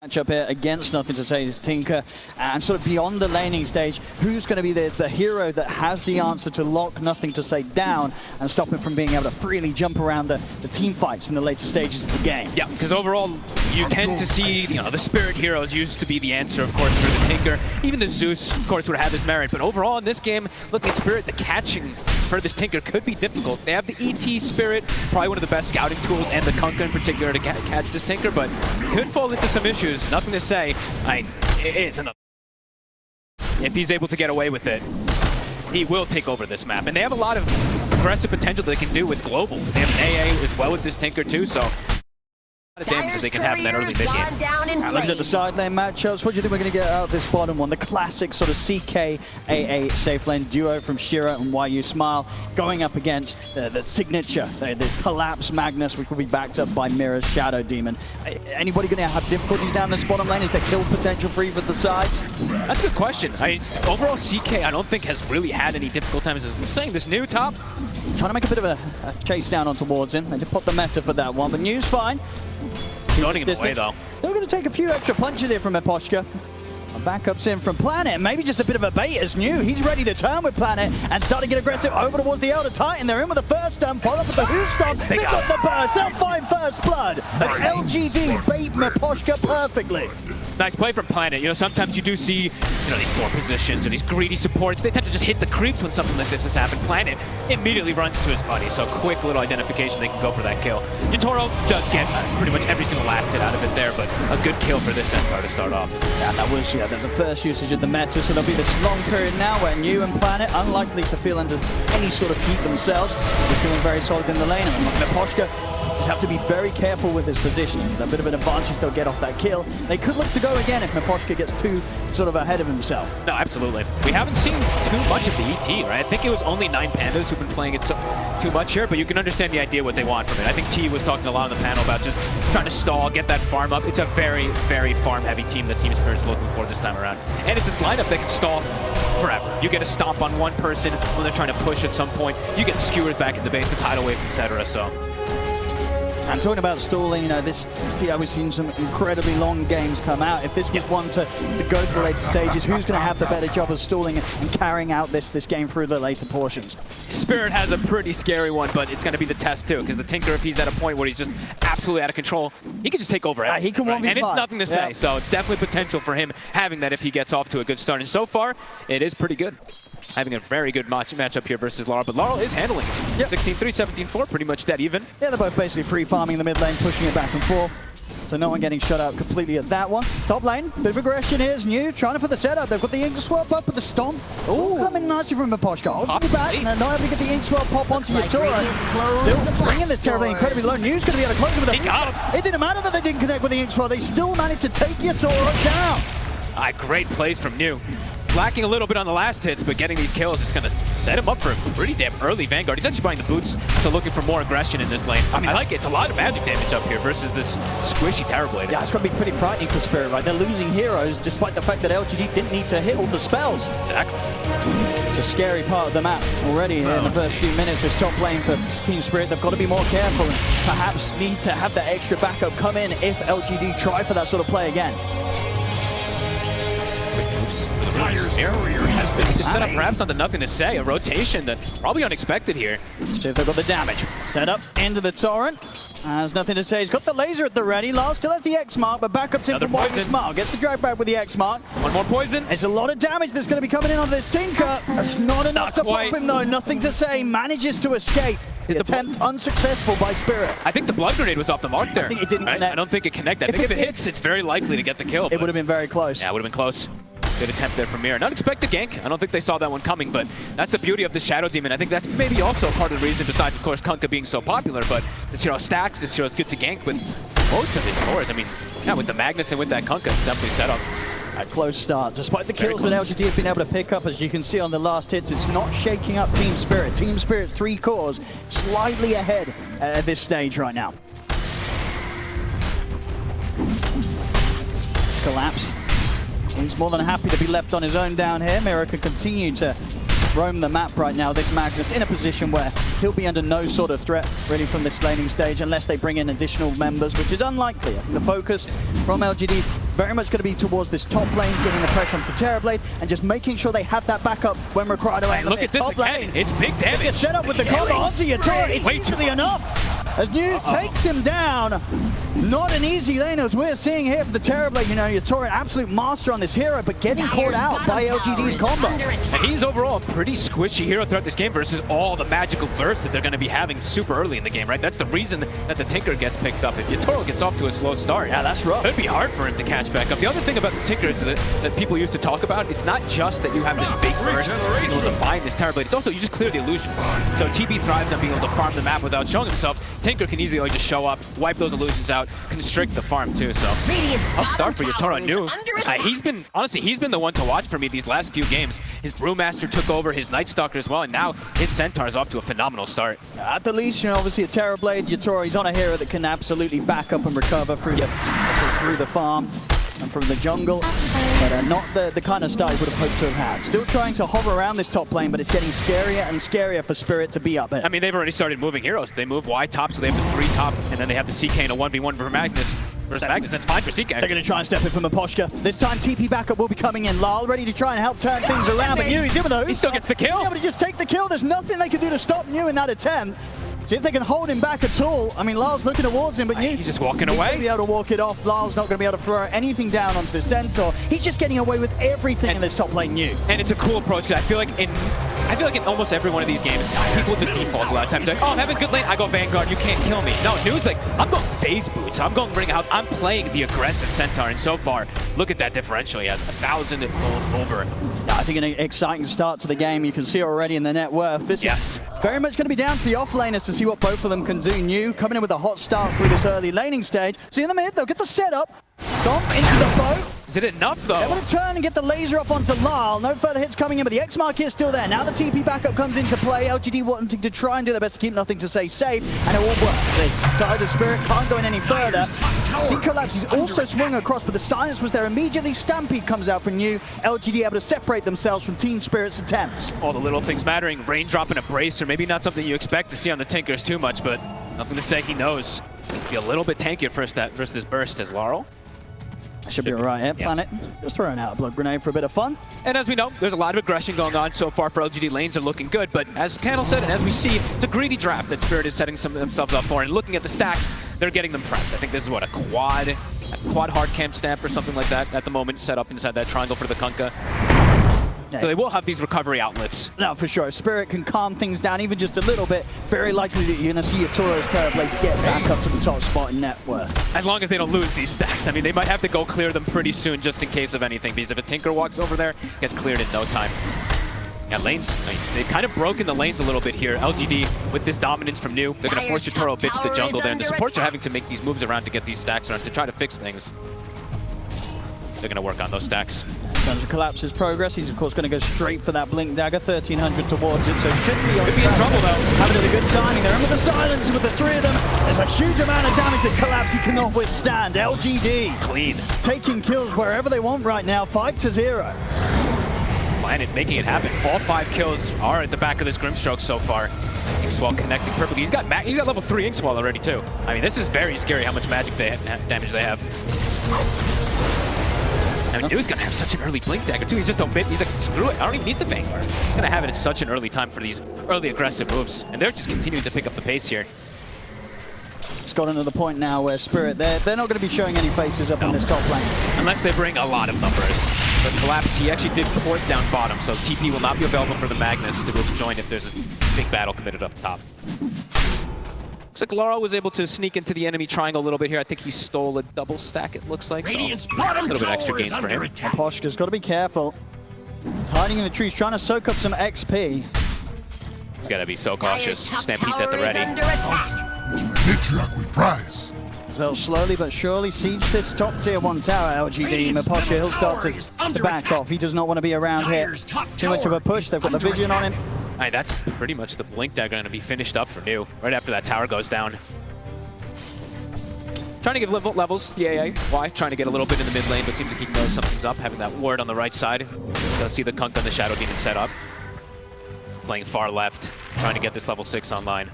Matchup here against Nothing to Say is Tinker, and sort of beyond the laning stage, who's going to be the hero that has the answer to lock Nothing to Say down and stop him from being able to freely jump around the team fights in the later stages of the game? Yeah, because overall you tend to see, the Spirit heroes used to be the answer, of course, for the Tinker. Even the Zeus, of course, would have his merit, but overall in this game, looking at Spirit, the catching for this Tinker could be difficult. They have the ET Spirit, probably one of the best scouting tools, and the Kunkka in particular to catch this Tinker, but could fall into some issues. Nothing to say. It's enough. If he's able to get away with it, he will take over this map. And they have a lot of aggressive potential they can do with Global. They have an AA as well with this Tinker too, so a lot of damage that they can have in that early mid game. Looking at the side lane matchups, what do you think we're going to get out of this bottom one? The classic sort of CK AA safe lane duo from Shira and YU Smile going up against the signature, the collapse Magnus, which will be backed up by Mirror's Shadow Demon. Anybody going to have difficulties down this bottom lane? Is there kill potential for either of the sides? That's a good question. Overall, CK I don't think has really had any difficult times. As I'm saying, this new top, trying to make a bit of a chase down on towards him. They just popped the meta for that one, but New's fine. Zoning him away though. Still going to take a few extra punches here from Eposhka. Backups in from Planet. Maybe just a bit of a bait as New. He's ready to turn with Planet and start to get aggressive over towards the Elder Titan. They're in with the first stun, followed up with the Who Stop. They've got the burst. They'll find first blood. That's LGD bait Eposhka perfectly. Nice play from Planet. Sometimes you do see, these 4 positions or these greedy supports. They tend to just hit the creeps when something like this has happened. Planet immediately runs to his buddy, so quick little identification, they can go for that kill. Yatoro does get pretty much every single last hit out of it there, but a good kill for this Centaur to start off. Yeah, that was the first usage of the meta, so there'll be this long period now where New and Planet unlikely to feel under any sort of heat themselves. They're feeling very solid in the lane, and Eposhka just have to be very careful with his positioning. A bit of an advantage they'll get off that kill. They could look to go again if Eposhka gets too sort of ahead of himself. No, absolutely. We haven't seen too much of the ET, right? I think it was only 9 Pandas who've been playing it too much here, but you can understand the idea what they want from it. I think T was talking a lot on the panel about just trying to stall, get that farm up. It's a very, very farm-heavy team that Team Spirit's looking for this time around. And it's a lineup that can stall forever. You get a stomp on one person when they're trying to push at some point. You get the skewers back in the base, the tidal waves, etc. So. I'm talking about stalling, this TI, we've seen some incredibly long games come out. If this was one to go to the later stages, who's going to have the better job of stalling and carrying out this game through the later portions? Spirit has a pretty scary one, but it's going to be the test too, because the Tinker, if he's at a point where he's just absolutely out of control, he can just take over everything. He can 1v5. And it's nothing to say, so definitely potential for him having that if he gets off to a good start. And so far, it is pretty good. Having a very good matchup here versus Laurel, but Laurel is handling it. Yep. 16-3, 17-4, pretty much dead even. Yeah, they're both basically free farming the mid lane, pushing it back and forth. So no one getting shut out completely at that one. Top lane, bit of aggression here is New, trying to put the setup. They've got the ink swap up with the stomp. Oh, coming nicely from Eposhka. Off the back, and they're not able to get the ink swap pop onto Yatoro. Still bringing this terribly incredibly low. New's going to be able to close it with a... It didn't matter that they didn't connect with the ink swap. They still managed to take Yatoro down. Great plays from New. Lacking a little bit on the last hits, but getting these kills, it's going to set him up for a pretty damn early Vanguard. He's actually buying the boots, so looking for more aggression in this lane. I like it. It's a lot of magic damage up here versus this squishy Terror Blade. Yeah, it's going to be pretty frightening for Spirit, right? They're losing heroes despite the fact that LGD didn't need to hit all the spells. Exactly. It's a scary part of the map already here in the first few minutes. This top lane for Team Spirit, they've got to be more careful and perhaps need to have that extra backup come in if LGD try for that sort of play again. Has been set up perhaps on the Nothing to Say, a rotation that's probably unexpected here. See if they've got the damage. Set up into the Torrent. Has Nothing to Say. He's got the laser at the ready. Lars still has the X mark, but backup's in from YU Smile. Gets the drag back with the X mark. One more poison. It's a lot of damage that's going to be coming in on this Tinker. It's not enough to pop him though. Nothing to Say manages to escape. The attempt unsuccessful by Spirit. I think the blood grenade was off the mark there. I think it didn't connect. I don't think it connected. I think if it hits, it's very likely to get the kill. It would have been very close. Yeah, it would have been close. Good attempt there from Mirror. An unexpected gank. I don't think they saw that one coming, but that's the beauty of the Shadow Demon. I think that's maybe also part of the reason, besides, of course, Kunkka being so popular, but this hero stacks. This hero is good to gank with most of his cores. I mean, yeah, with the Magnus and with that Kunkka, it's definitely set up. A close start. Despite the kills that LGD have been able to pick up, as you can see on the last hits, it's not shaking up Team Spirit. Team Spirit's 3 cores slightly ahead at this stage right now. Collapse. He's more than happy to be left on his own down here. Mirror can continue to roam the map right now. This Magnus in a position where he'll be under no sort of threat really from this laning stage unless they bring in additional members, which is unlikely. I think the focus from LGD very much going to be towards this top lane, getting the pressure onto the Terrorblade, and just making sure they have that backup when required. Look at this top again. lane. It's big damage. It's set up with the combo onto your turret. It's easily enough. As New takes him down. Not an easy lane as we're seeing here for the Terrorblade. You know, your turret, absolute master on this hero, but getting caught out by LGD's combo. And he's overall a pretty squishy hero throughout this game versus all the magical bursts that they're going to be having super early in the game, right? That's the reason that the Tinker gets picked up. If Yatoro gets off to a slow start, yeah, that's rough. It'd be hard for him to catch back up. The other thing about the Tinker is that people used to talk about, it's not just that you have this big burst being able to find this Terrorblade, it's also you just clear the illusions. So TB thrives on being able to farm the map without showing himself. Tinker can easily just show up, wipe those illusions out, constrict the farm too. So I'll start for Yatoro New. He's been the one to watch for me these last few games. His Brewmaster took over, his Night Stalker as well, and now his Centaur is off to a phenomenal start. At the least, you know, obviously a Terrorblade, Yatoro, he's on a hero that can absolutely back up and recover through the farm and from the jungle, but not the kind of start he would have hoped to have had. Still trying to hover around this top lane, but it's getting scarier and scarier for Spirit to be up there. I mean, they've already started moving heroes. They move Y top, so they have the 3 top, and then they have the CK in a 1v1 for Magnus. Versus Magnus, that's fine for CK. They're going to try and step in from Maposhka. This time TP backup will be coming in. Lal ready to try and help turn things around, but New, he's in with those. He still gets the kill. Yeah, but he just take the kill. There's nothing they can do to stop New in that attempt. See if they can hold him back at all. I mean, Lal's looking towards him, but he's just walking away. He's going to be able to walk it off. Lal's not going to be able to throw anything down onto the Centaur. He's just getting away with everything in this top lane New. And it's a cool approach, because I feel like in almost every one of these games, people just default a lot of times. Like, oh, I'm having a good lane, I go Vanguard, you can't kill me. No, New's like, I'm going phase boots, I'm going Ring House, I'm playing the aggressive Centaur, and so far, look at that differential. He has 1,000 gold over. Yeah, I think an exciting start to the game. You can see already in the net worth. This is very much going to be down to the off-laners to see what both of them can do. New coming in with a hot start through this early laning stage. See in the mid, they'll get the setup. Stomp into the boat. Is it enough, though? Able to turn and get the laser up onto Lal. No further hits coming in, but the X mark is still there. Now the TP backup comes into play. LGD wanting to try and do their best to keep nothing to say safe, and it will work. The Stars of Spirit can't go in any further. See Collapse is also swung across, but the silence was there immediately. Stampede comes out from New. LGD able to separate themselves from Team Spirit's attempts. All the little things mattering. Raindrop and a bracer. Maybe not something you expect to see on the Tinkers too much, but nothing to say he knows. Be a little bit tankier versus this burst as Laurel. Should be alright here, Planet. Just throwing out a blood grenade for a bit of fun. And as we know, there's a lot of aggression going on so far for LGD. Lanes are looking good, but as Panel said, and as we see, it's a greedy draft that Spirit is setting themselves up for. And looking at the stacks, they're getting them prepped. I think this is what, a quad hard camp stamp or something like that at the moment, set up inside that triangle for the Kunkka. So they will have these recovery outlets. No, for sure. Spirit can calm things down even just a little bit. Very likely that you're going to see Yatoro's Terrorblade get back up to the top spot in net worth. As long as they don't lose these stacks. I mean, they might have to go clear them pretty soon just in case of anything, because if a Tinker walks over there, gets cleared in no time. Yeah, lanes, they've kind of broken the lanes a little bit here. LGD, with this dominance from New, they're going to force Yatoro a bit to the jungle there, and the supports are having to make these moves around to get these stacks around to try to fix things. They're going to work on those stacks. In terms of Collapse's progress, he's of course going to go straight for that Blink Dagger, 1300 towards it, so should be in trouble though. Having a good timing. They're in with the silence with the 3 of them. There's a huge amount of damage that Collapse he cannot withstand. LGD clean, taking kills wherever they want right now, 5-0. Planet making it happen. All 5 kills are at the back of this Grimstroke so far. Inkswell connecting perfectly. He's got level 3 Inkswell already too. I mean, this is very scary how much magic damage they have. I mean, Dude's gonna have such an early Blink Dagger too. He's just he's like, screw it, I don't even need the Vanguard. He's gonna have it at such an early time for these early aggressive moves. And they're just continuing to pick up the pace here. It's gotten to the point now where Spirit, they're not gonna be showing any faces up on this top lane. Unless they bring a lot of numbers. But Collapse, he actually did port down bottom, so TP will not be available for the Magnus to go to join if there's a big battle committed up top. Looks like Laurel was able to sneak into the enemy triangle a little bit here. I think he stole a double stack, it looks like. So a little bit extra gains for him. Poshka's got to be careful. He's hiding in the trees, trying to soak up some XP. He's got to be so cautious. Stampede's at the ready. Matriarch with prize. They'll slowly but surely siege this top tier 1 tower, LGD. Maposhka, he'll start to back off. He does not want to be around here. Too much of a push. They've got the vision on him. Right, that's pretty much the Blink Dagger going to be finished up for New right after that tower goes down. Trying to give levels, the AA. Why? Trying to get a little bit in the mid lane, but seems like he knows something's up, having that ward on the right side. You'll see the Kunkka and the Shadow Demon set up. Playing far left, trying to get this level 6 online.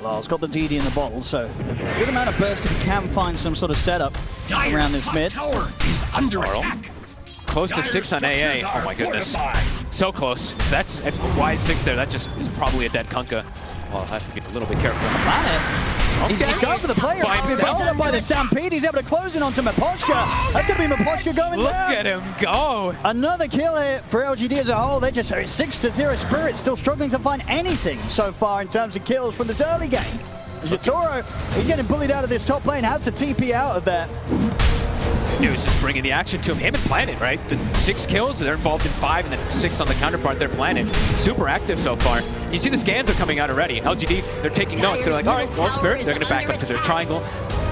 Lars got the DD in the bottle, so a good amount of burst if he can find some sort of setup around this mid. Tower is under attack. Close to 6 on AA. Oh my goodness. So close. That's why 6 there. That just is probably a dead Kunkka. Well, I have to be a little bit careful. Planet. He's going for the player. By He's been himself. busted up by the Stampede. He's able to close in onto Maposhka. That's going to be Maposhka going Look down. at him go. Another kill here for LGD as a whole. They're just 6-0. Spirit still struggling to find anything so far in terms of kills from this early game. Yatoro, he's getting bullied out of this top lane, has to TP out of there. News is bringing the action to him. Him and Planet, right? The 6 kills, they're involved in 5, and then 6 on the counterpart, their Planet. Super active so far. You see the scans are coming out already. LGD, they're taking notes. They're like, all right, well, Spirit, they're going to back up to their triangle.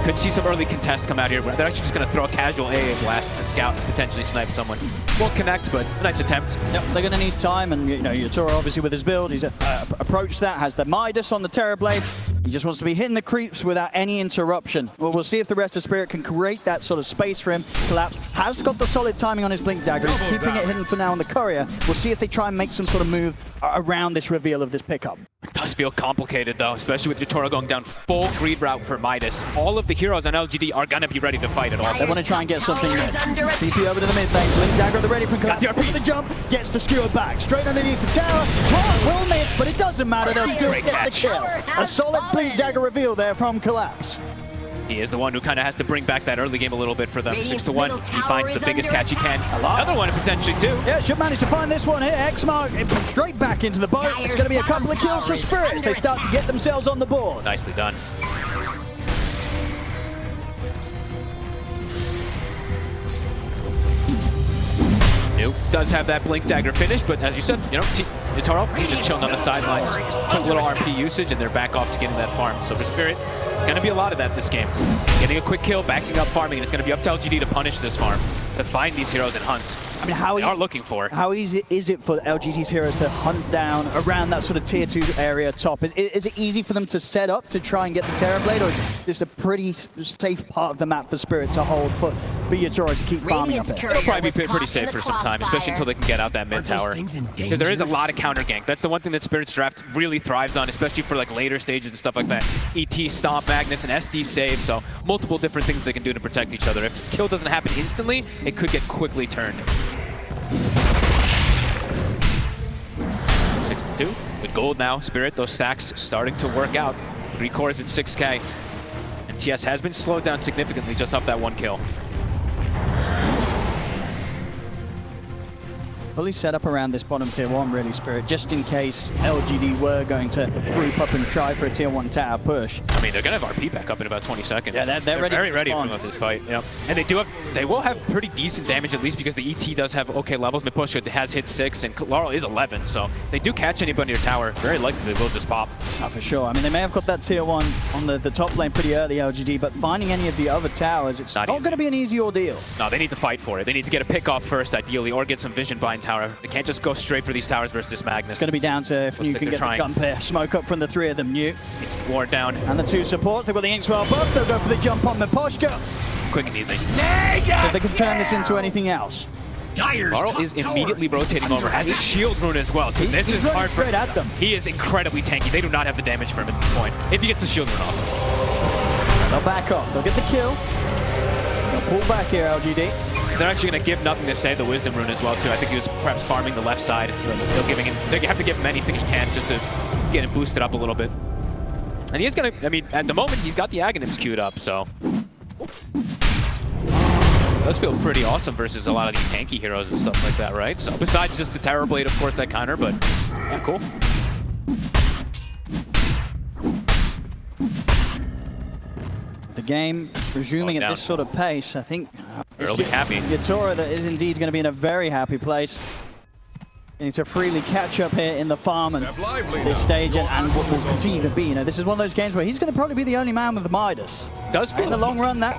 Could see some early contest come out here. They're actually just going to throw a casual AA blast at the scout and potentially snipe someone. Won't connect, but a nice attempt. Yep, they're going to need time, and you know, Yatoro obviously with his build, he's approached that, has the Midas on the Terrorblade. He just wants to be hitting the creeps without any interruption. Well, we'll see if the rest of Spirit can create that sort of space for him. Collapse has got the solid timing on his Blink Dagger. He's keeping it hidden for now on the Courier. We'll see if they try and make some sort of move around this reveal of this pickup. It does feel complicated though, especially with Yatoro going down full greed route for Midas. All of the heroes on LGD are going to be ready to fight at all. They want to try and get something in. TP over to the mid lane. Blink Dagger at the ready for Collapse. Over the jump, gets the skewer back. Straight underneath the tower. Heart will miss, but it doesn't matter. They'll still get the kill. A solid Blink Dagger reveal there from Collapse. He is the one who kind of has to bring back that early game a little bit for them. 6-1, he finds the biggest catch he can. Another one potentially too. Yeah, should manage to find this one here. X-Mark straight back into the boat. It's going to be a couple of kills for Spirit as they start to get themselves on the board. Nicely done. Nuke does have that Blink Dagger finish, but as you said, you know, Yatoro, he's just chilling on the sidelines. Quick little RP usage, and they're back off to getting that farm. So for Spirit, it's going to be a lot of that this game. Getting a quick kill, backing up, farming, and it's going to be up to LGD to punish this farm, to find these heroes and hunt. I mean, how they are looking for. How easy is it for LGD's heroes to hunt down around that sort of tier 2 area top? Is it easy for them to set up to try and get the Terrorblade, or is this a pretty safe part of the map for Spirit to hold for Yatoro to keep farming up it? It'll probably be pretty safe for some time, especially until they can get out that mid tower. Because there is a lot of counter gank. That's the one thing that Spirit's draft really thrives on, especially for like later stages and stuff like that. ET, Stomp, Magnus, and SD save, so multiple different things they can do to protect each other. If kill doesn't happen instantly, it could get quickly turned. 6-2 with gold now. Spirit, those stacks starting to work out. 3 cores at 6K. And TS has been slowed down significantly just off that 1 kill. Fully set up around this bottom tier 1 really, Spirit, just in case LGD were going to group up and try for a tier 1 tower push. I mean, they're going to have RP back up in about 20 seconds. Yeah, they're ready very ready for respond. this fight. Yep. And they will have pretty decent damage, at least because the ET does have okay levels. Miposhka has hit 6 and Laurel is 11, so they do catch anybody near tower. Very likely they will just pop. Oh, for sure. I mean, they may have got that tier 1 on the top lane pretty early, LGD, but finding any of the other towers, it's not going to be an easy ordeal. No, they need to fight for it. They need to get a pick off first, ideally, or get some vision behind tower. They can't just go straight for these towers versus this Magnus. It's going to be down to if New can get the jump here. Smoke up from the 3 of them, New. It's worn down. And the 2 supports, they've got the Inkswell buff, they'll go for the jump on Miposhka. Quick and easy. So if they can turn this into anything else. Laurel is immediately rotating over, has a shield rune as well. This is hard for at them. He is incredibly tanky. They do not have the damage for him at this point. If he gets the shield rune off. They'll back up, they'll get the kill. They'll pull back here, LGD. They're actually going to give nothing to save the wisdom rune as well too. I think he was perhaps farming the left side. They have to give him anything he can just to get him boosted up a little bit. And he is going to, I mean, at the moment he's got the Aghanims queued up, so. It does feel pretty awesome versus a lot of these tanky heroes and stuff like that, right? So besides just the Terrorblade, of course, that counter, but yeah, cool. The game resuming at this sort of pace, I think they'll be happy. Yatoro that is indeed going to be in a very happy place. They need to freely catch up here in the farm and this stage and what will continue to be. You know, this is one of those games where he's going to probably be the only man with the Midas. Does feel in the long run that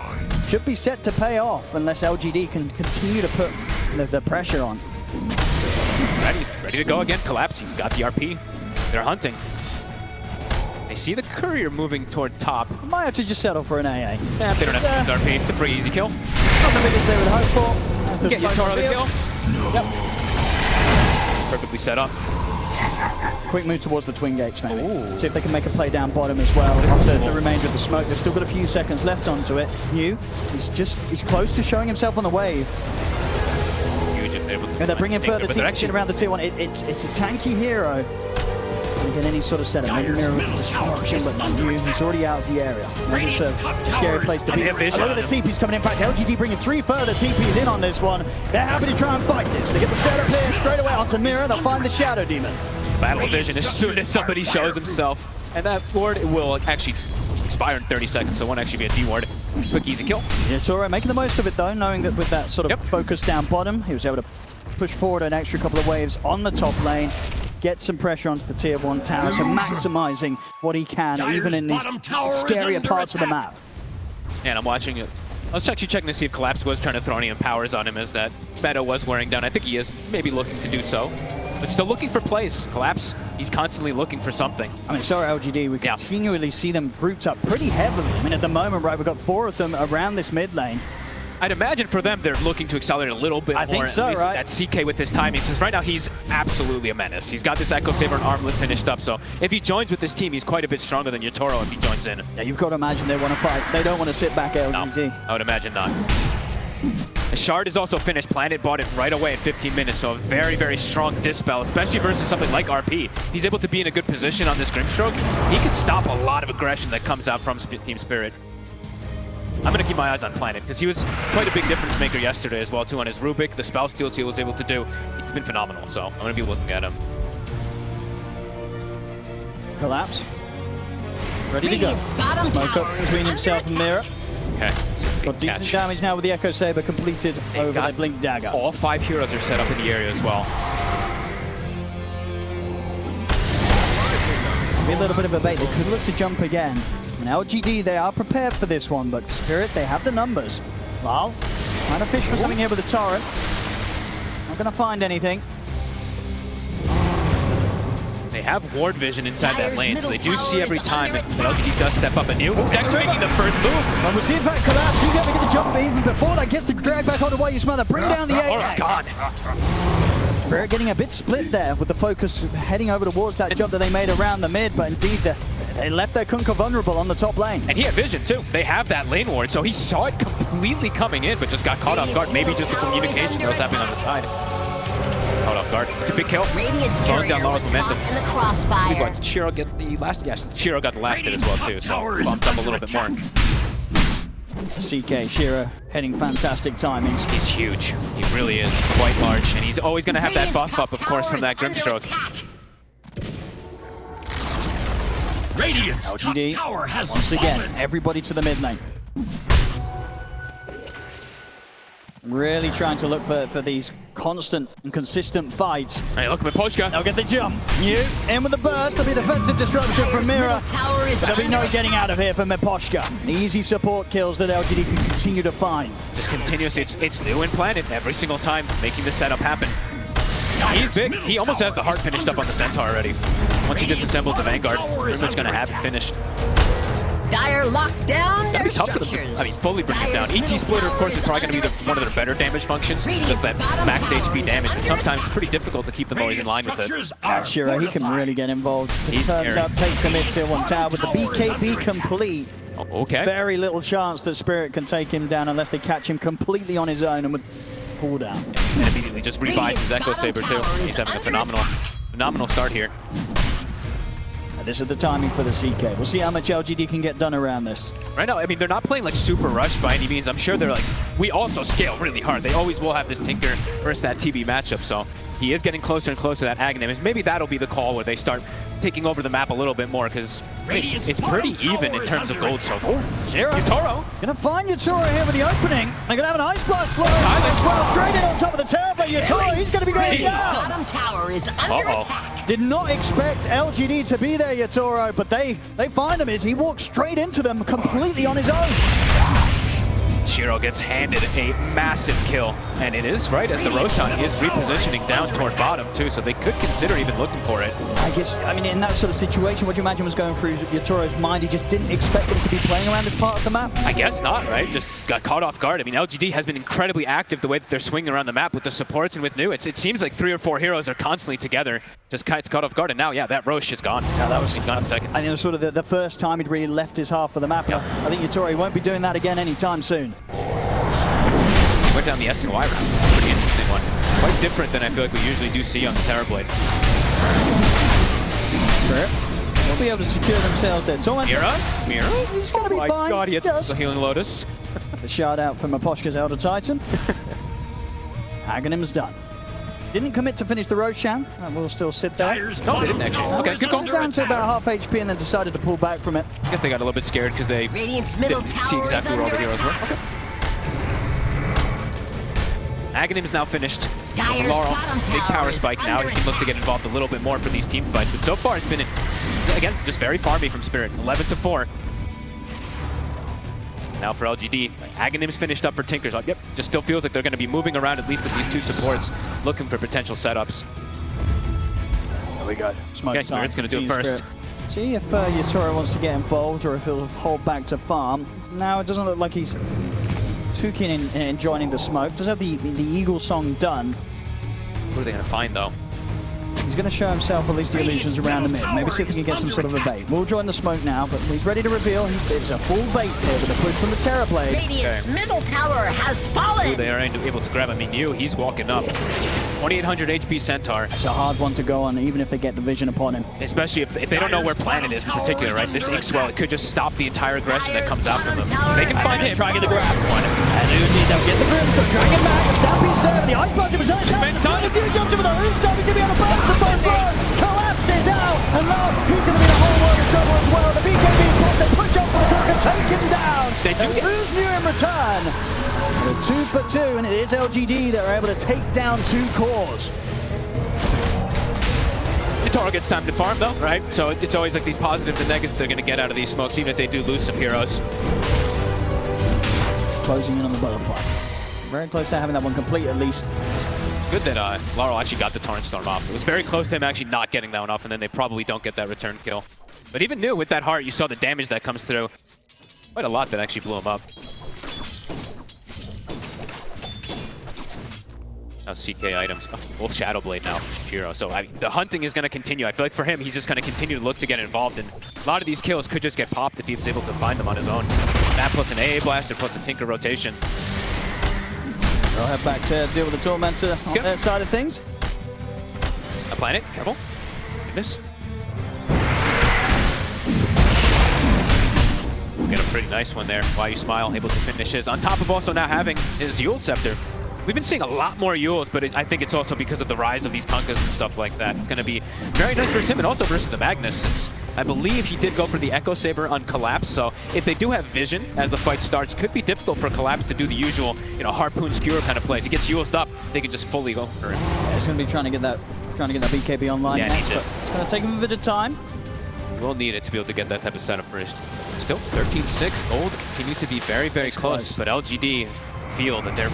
should be set to pay off unless LGD can continue to put the pressure on. Ready to go again. Collapse. He's got the RP. They're hunting. They see the courier moving toward top. Might have to just settle for an AA. Yeah, they don't have to use RP. It's a pretty easy kill. Not the biggest they would hope for. Get Yatoro the kill. Yep. Perfectly set up. Quick move towards the twin gates, maybe. See if they can make a play down bottom as well. The remainder of the smoke. They've still got a few seconds left onto it. New, he's close to showing himself on the wave. Huge if they're able to And they're bringing further but they're teams in around the tier 1. It's a tanky hero. Can get any sort of setup. Maybe mirror with destruction, but not New. He's already out of the area. It's a scary place to be. A lot of the TPs coming in. In fact, LGD bringing 3 further TPs in on this one. They're happy to try and fight this. They get the setup here straight away onto Mirror. They'll find the Shadow Demon. Battle vision as soon as somebody shows himself. And that ward will actually expire in 30 seconds, so it won't actually be a D ward. Quick, easy kill. Yeah, Toro making the most of it though, knowing that with that sort of focus down bottom, he was able to push forward an extra couple of waves on the top lane, get some pressure onto the tier 1 tower, so maximizing what he can, even in these scarier parts of the map. And I'm watching it. I was actually checking to see if Collapse was trying to throw any powers on him as that meta was wearing down. I think he is maybe looking to do so. But still looking for plays. Collapse, he's constantly looking for something. I mean, sorry, LGD, we continually see them grouped up pretty heavily. I mean, at the moment, right, we've got 4 of them around this mid lane. I'd imagine for them, they're looking to accelerate a little bit more. I think so, right? That CK with his timing, since right now he's absolutely a menace. He's got this Echo Saber and Armlet finished up, so if he joins with this team, he's quite a bit stronger than Yatoro if he joins in. Yeah, you've got to imagine they want to fight. They don't want to sit back, LGD. No, I would imagine not. The Shard is also finished. Planet bought it right away in 15 minutes, so a very, very strong dispel, especially versus something like RP. He's able to be in a good position on this Grimstroke. He can stop a lot of aggression that comes out from Team Spirit. I'm going to keep my eyes on Planet, because he was quite a big difference maker yesterday as well, too, on his Rubik. The spell steals he was able to do. It's been phenomenal, so I'm going to be looking at him. Collapse. Ready to go. Smoke up between himself and Mirror. Okay. Got decent damage now with the Echo Saber completed over the Blink Dagger. All 5 heroes are set up in the area as well. Be a little bit of a bait. They could look to jump again. And LGD, they are prepared for this one, but Spirit, they have the numbers. Lal, trying to fish for something here with the Torrent. Not going to find anything. They have ward vision inside that lane, so they do see every time that LGD does step up anew. He's actually making the first move. And we'll see if that Collapse. He's able to get the jump even before that gets the drag back on the way you smother. Bring down the Oh, it's gone. Spirit getting a bit split there with the focus heading over towards that jump that they made around the mid, but indeed they left their Kunkka vulnerable on the top lane. And he had vision too. They have that lane ward, so he saw it completely coming in, but just got caught off guard. Maybe just the communication that was happening on the side. Caught off guard. It's a big kill. Slowing down Laurel's momentum. Did Shiro get the last? Yes, Shiro got the last hit as well too, so bumped up a little bit more. CK, Shiro, heading fantastic timings. He's huge. He really is quite large, and he's always going to have that buff up, of course, from that Grimstroke. LGD, once again, everybody to the mid lane. Really trying to look for these constant and consistent fights. Hey, look at Miposhka. They'll get the jump. New, in with the burst. There'll be defensive disruption from Mirror. There'll be no getting out of here for Miposhka. Easy support kills that LGD can continue to find. Just continuous. It's new in Planet every single time, making the setup happen. He's big. He almost has the heart finished up on the Centaur already. Once he disassembles the Vanguard, pretty much going to have it finished. Dire locked down their structures. I mean, fully bring it down. ET Splitter, of course, is probably going to be one of their better damage functions. It's just that max HP damage, but sometimes it's pretty difficult to keep them always in line with it. Shiro, he can really get involved. He's turns up, takes the mid tier 1 tower with the BKB complete. Oh, okay. Very little chance that Spirit can take him down unless they catch him completely on his own and with pull down. And immediately just rebuys his Echo Saber too. He's having a phenomenal start here. This is the timing for the CK. We'll see how much LGD can get done around this. Right now, I mean, they're not playing like super rushed by any means. I'm sure they're like, we also scale really hard. They always will have this Tinker versus that TB matchup, so he is getting closer and closer to that Aghanim. Maybe that'll be the call where they start taking over the map a little bit more, because it's pretty even in terms of gold so far. Yatoro gonna find Yatoro here with the opening. They're gonna have an Ice Blast flow. Straight in on top of the tower, but Yatoro, he's gonna be going down. Bottom tower is under attack. Did not expect LGD to be there, Yatoro, but they find him as he walks straight into them completely on his own. Shiro gets handed a massive kill, and it is right as the Roshan is repositioning down toward bottom too, so they could consider even looking for it. I guess, I mean, in that sort of situation, what do you imagine was going through Yatoro's mind? He just didn't expect them to be playing around this part of the map? I guess not, right? Just got caught off guard. I mean, LGD has been incredibly active the way that they're swinging around the map with the supports and with New. It seems like 3 or 4 heroes are constantly together. Just Kite's caught off guard, and now, yeah, that Roche is gone. Yeah, that was gone in seconds. And it was sort of the first time he'd really left his half of the map. Yep. I think Yatori won't be doing that again anytime soon. Went down the S and Y route. Pretty interesting one. Quite different than I feel like we usually do see on the Terrorblade. They'll be able to secure themselves there. Mira? He's going to be fine. Oh my god, he had the healing Lotus. The shout out from Aposhka's Elder Titan. Aghanim's done. Didn't commit to finish the Roshan. We'll still sit there. No, they didn't actually. Okay, good call. Down to about half HP and then decided to pull back from it. I guess they got a little bit scared because they Radiant's middle didn't see tower exactly is where all the under heroes were. attack. Okay. Aghanim's now finished. Dire's Laurel, bottom big tower power is spike now. under He can look to get involved a little bit more for these team fights, but so far it's been, again, just very farmy from Spirit. 11-4. Now for LGD, Aghanim's finished up for Tinker's. Yep, just still feels like they're going to be moving around at least with these 2 supports, looking for potential setups. There we go. Smoke Okay, Spirit's going to do it first. Spirit. See if Yatoro wants to get involved or if he'll hold back to farm. Now it doesn't look like he's too keen in joining the smoke. Does have the Eagle song done. What are they going to find though? He's going to show himself at least the illusions around the mid. Maybe see if he can get some sort of a bait. We'll join the smoke now, but he's ready to reveal. It's a full bait here with a push from the Terrorblade. Radiant's middle tower has fallen. They are able to grab him. I mean, he's walking up. 2800 HP Centaur. It's a hard one to go on, even if they get the vision upon him. Especially if they don't know where Planet is in particular, right? This Inkswell, it could just stop the entire aggression that comes out from them. They can find him. Try and get the grab. And Uzi, they'll get the Brimstone, drag him back. The Stampy's there, the Ice Blast was nice. The few jumps over the Who's starting to be on a bounce. The first blow collapses out. And now he's going to be in a whole world of trouble as well. The BKB pop, they push up for the hook and take him down. They do get Who's new in return? The 2 for 2, and it is LGD that are able to take down 2 cores. Yatoro gets time to farm though, right? So it's always like these positives and negatives they're going to get out of these smokes, even if they do lose some heroes. Closing in on the butterfly. Very close to having that one complete at least. Good that Laurel actually got the Torrent Storm off. It was very close to him actually not getting that one off, and then they probably don't get that return kill. But even New with that heart, you saw the damage that comes through. Quite a lot that actually blew him up. Now CK items. Oh, full Shadow Blade now, Shiro. So the hunting is going to continue. I feel like for him, he's just going to continue to look to get involved, and a lot of these kills could just get popped if he's able to find them on his own. That plus an AA Blaster plus a Tinker rotation. They'll head back to deal with the Tormentor on their side of things. A Planet, careful. Goodness. Get a pretty nice one there. Why you smile, able to finish his. On top of also now having his Yule Scepter. We've been seeing a lot more Yules, but I think it's also because of the rise of these Kunkas and stuff like that. It's going to be very nice versus him, and also versus the Magnus, since I believe he did go for the Echo Saber on Collapse. So if they do have vision as the fight starts, could be difficult for Collapse to do the usual, harpoon skewer kind of plays. He gets Yulesed up, they can just fully go for him. Yeah, he's going to be trying to get that BKB online. Yeah, next, it's going to take him a bit of time. We'll need it to be able to get that type of setup first. Still 13-6. Gold continue to be very, very close, but LGD feel that they're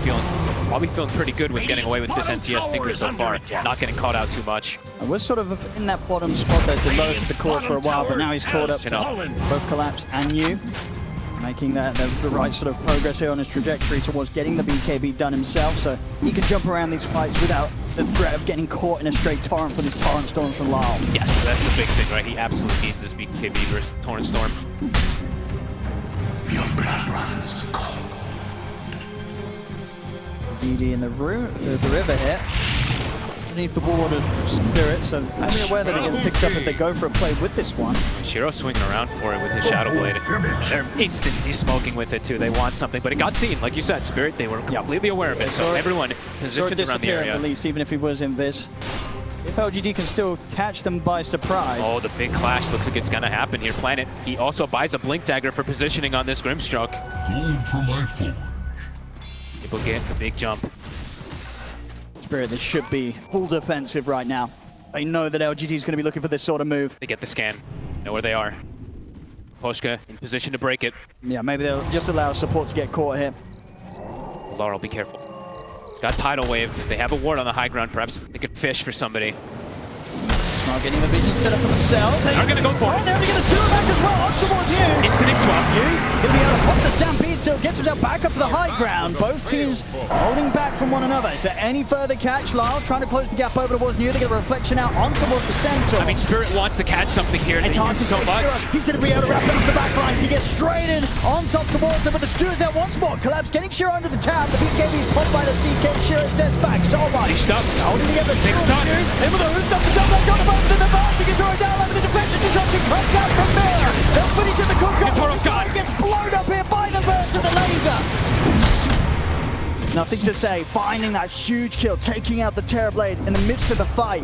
probably feeling pretty good with getting away with this NTS Tinker so far, not getting caught out too much. And we're sort of in that bottom spot there, the lowest of the core for a while, but now he's caught up to both Collapse and New, making the right sort of progress here on his trajectory towards getting the BKB done himself, so he can jump around these fights without the threat of getting caught in a straight torrent for these Torrent Storms from Lyle. Yes, that's the big thing, right? He absolutely needs this BKB versus Torrent Storm. Your blood runs cold. DD in the river here. Underneath the water spirit, so I'm aware that he gets picked up if they go for a play with this one. Shiro swinging around for it with his Shadow Blade. They're instantly smoking with it too. They want something, but it got seen. Like you said, Spirit, they were completely aware of it. So everyone positioned around the area. At least, even if he was in this. If LGD can still catch them by surprise. Oh, the big clash looks like it's going to happen here. Planet, he also buys a Blink Dagger for positioning on this Grimstroke. Gold for my forge. People get a big jump. Spirit, this should be full defensive right now. They know that LGD is going to be looking for this sort of move. They get the scan, know where they are. Poshka in position to break it. Yeah, maybe they'll just allow support to get caught here. Laurel, be careful. It's got Tidal Wave. They have a ward on the high ground. Perhaps they could fish for somebody. Not getting the vision set up for themselves. They're going to go for it. They're going to steal it back as well. On towards you. Instant swap. He's going to be able to pop the Stampede still, gets himself back up to the high ground. Both teams holding back from one another. Is there any further catch? Lyle trying to close the gap over towards New. They get a reflection out on towards the center. I mean, Spirit wants to catch something here. It's hard to so much. He's going to be able to wrap it up the back lines. He gets straight in on top towards them, but the Stewards there once more. Collapse getting Shiro under the tab. The BKB is popped by the CK. Shiro's death back. Soulmine. He's stuck. Holding together. Six done. In with a hook up the double. Got him over to the bar to get thrown down over the defensive disruption. Comes out from there. They'll finish in the cook. Toro's gone. Gets blown up here by the burst of the laser. Nothing to say, finding that huge kill, taking out the Terrorblade in the midst of the fight.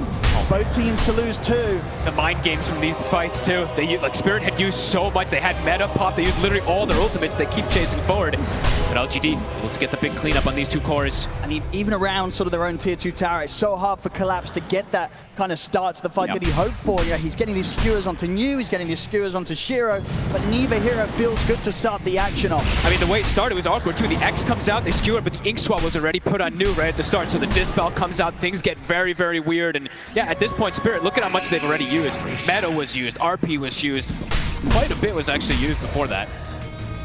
Both teams to lose 2. The mind games from these fights too. They like Spirit had used so much. They had meta pop. They used literally all their ultimates. They keep chasing forward. But LGD able to get the big cleanup on these 2 cores. I mean, even around sort of their own tier 2 tower, it's so hard for Collapse to get that kind of start to the fight that he hoped for. Yeah, he's getting these skewers onto New, he's getting these skewers onto Shiro, but neither hero feels good to start the action off. I mean, the way it started was awkward too. The X comes out, they skewer, but the Ink Swap was already put on New right at the start. So the Dispel comes out, things get very, very weird. And yeah, at this point, Spirit, look at how much they've already used. Meta was used, RP was used. Quite a bit was actually used before that.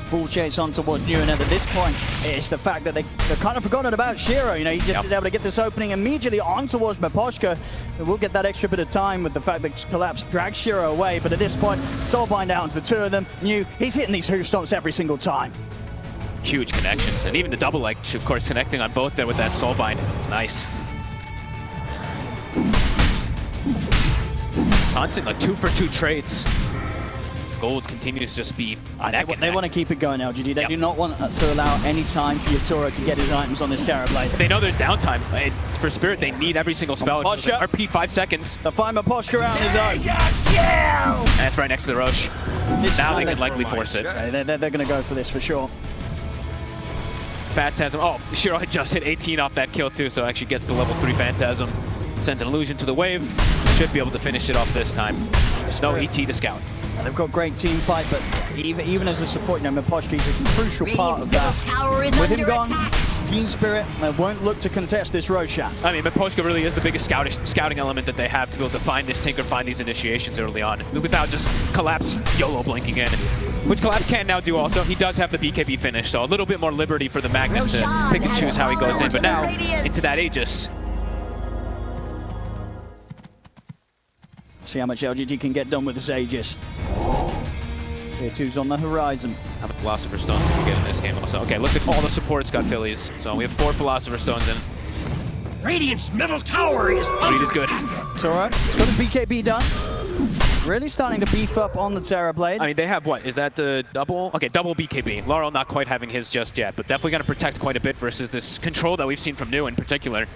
Full chase on towards New, and at this point, it's the fact that they're kind of forgotten about Shiro. You know, he just is able to get this opening immediately on towards Maposhka. We'll get that extra bit of time with the fact that Collapse drags Shiro away, but at this point, Soulbind down to the 2 of them. New, he's hitting these hoof stomps every single time. Huge connections, and even the double leg, of course, connecting on both there with that Soulbind. It's nice. Constant, like 2-for-2 trades. Gold continues to just be They want to keep it going, LGD. They do not want to allow any time for Yatoro to get his items on this Terrorblade. They know there's downtime. For Spirit, they need every single spell. RP 5 seconds. They'll find Maposhka out on his own. And it's right next to the Roche. Now they can likely force it. They're going to go for this for sure. Phantasm. Oh, Shiro had just hit 18 off that kill too, so actually gets the level 3 Phantasm. Sends an illusion to the wave. Should be able to finish it off this time. There's no ET to scout. They've got great team fight, but even as a support, you know, Maposhka is a crucial part of that. Tower is With him under gone, attack. Team Spirit, they won't look to contest this Roshan. I mean, Maposhka really is the biggest scouting element that they have to be able to find this Tinker, find these initiations early on, without just Collapse YOLO blinking in. Which Collapse can now do also. He does have the BKB finish, so a little bit more liberty for the Magnus to pick and choose how he goes in. But now, into that Aegis. See how much LGD can get done with this Aegis. Tier 2's on the horizon. How many Philosopher Stones did we get in this game also? Okay, looks like all the supports got Phillies. So we have 4 Philosopher Stones in. Radiant's middle tower is Reed under is good. attack. It's alright. He's got his BKB done. Really starting to beef up on the Terrorblade. I mean, they have what? Is that the double? Okay, double BKB. Laurel not quite having his just yet, but definitely going to protect quite a bit versus this control that we've seen from New in particular.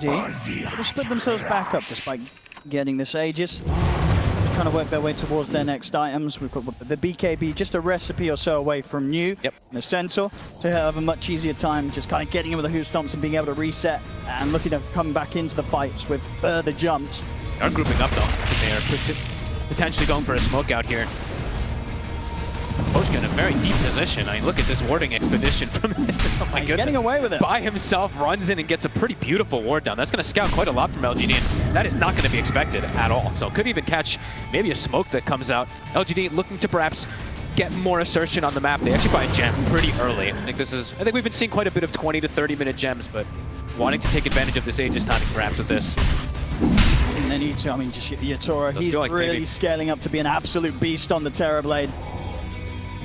They'll split themselves back up despite getting this Aegis. Just trying to work their way towards their next items. We've got the BKB just a recipe or so away from New. Yep. And a Centaur to have a much easier time just kind of getting in with the hoof stomps and being able to reset and looking to come back into the fights with further jumps. They are grouping up though. They are potentially going for a smoke out here. Poshka in a very deep position. I mean, look at this warding expedition from him. Oh my goodness. Getting away with it. By himself, runs in and gets a pretty beautiful ward down. That's going to scout quite a lot from LGD, and that is not going to be expected at all. So could even catch maybe a smoke that comes out. LGD looking to perhaps get more assertion on the map. They actually buy a gem pretty early. I think we've been seeing quite a bit of 20 to 30 minute gems, but wanting to take advantage of this Aegis timing perhaps with this. And then I mean, just Yatoro, he's like really maybe scaling up to be an absolute beast on the Terrorblade.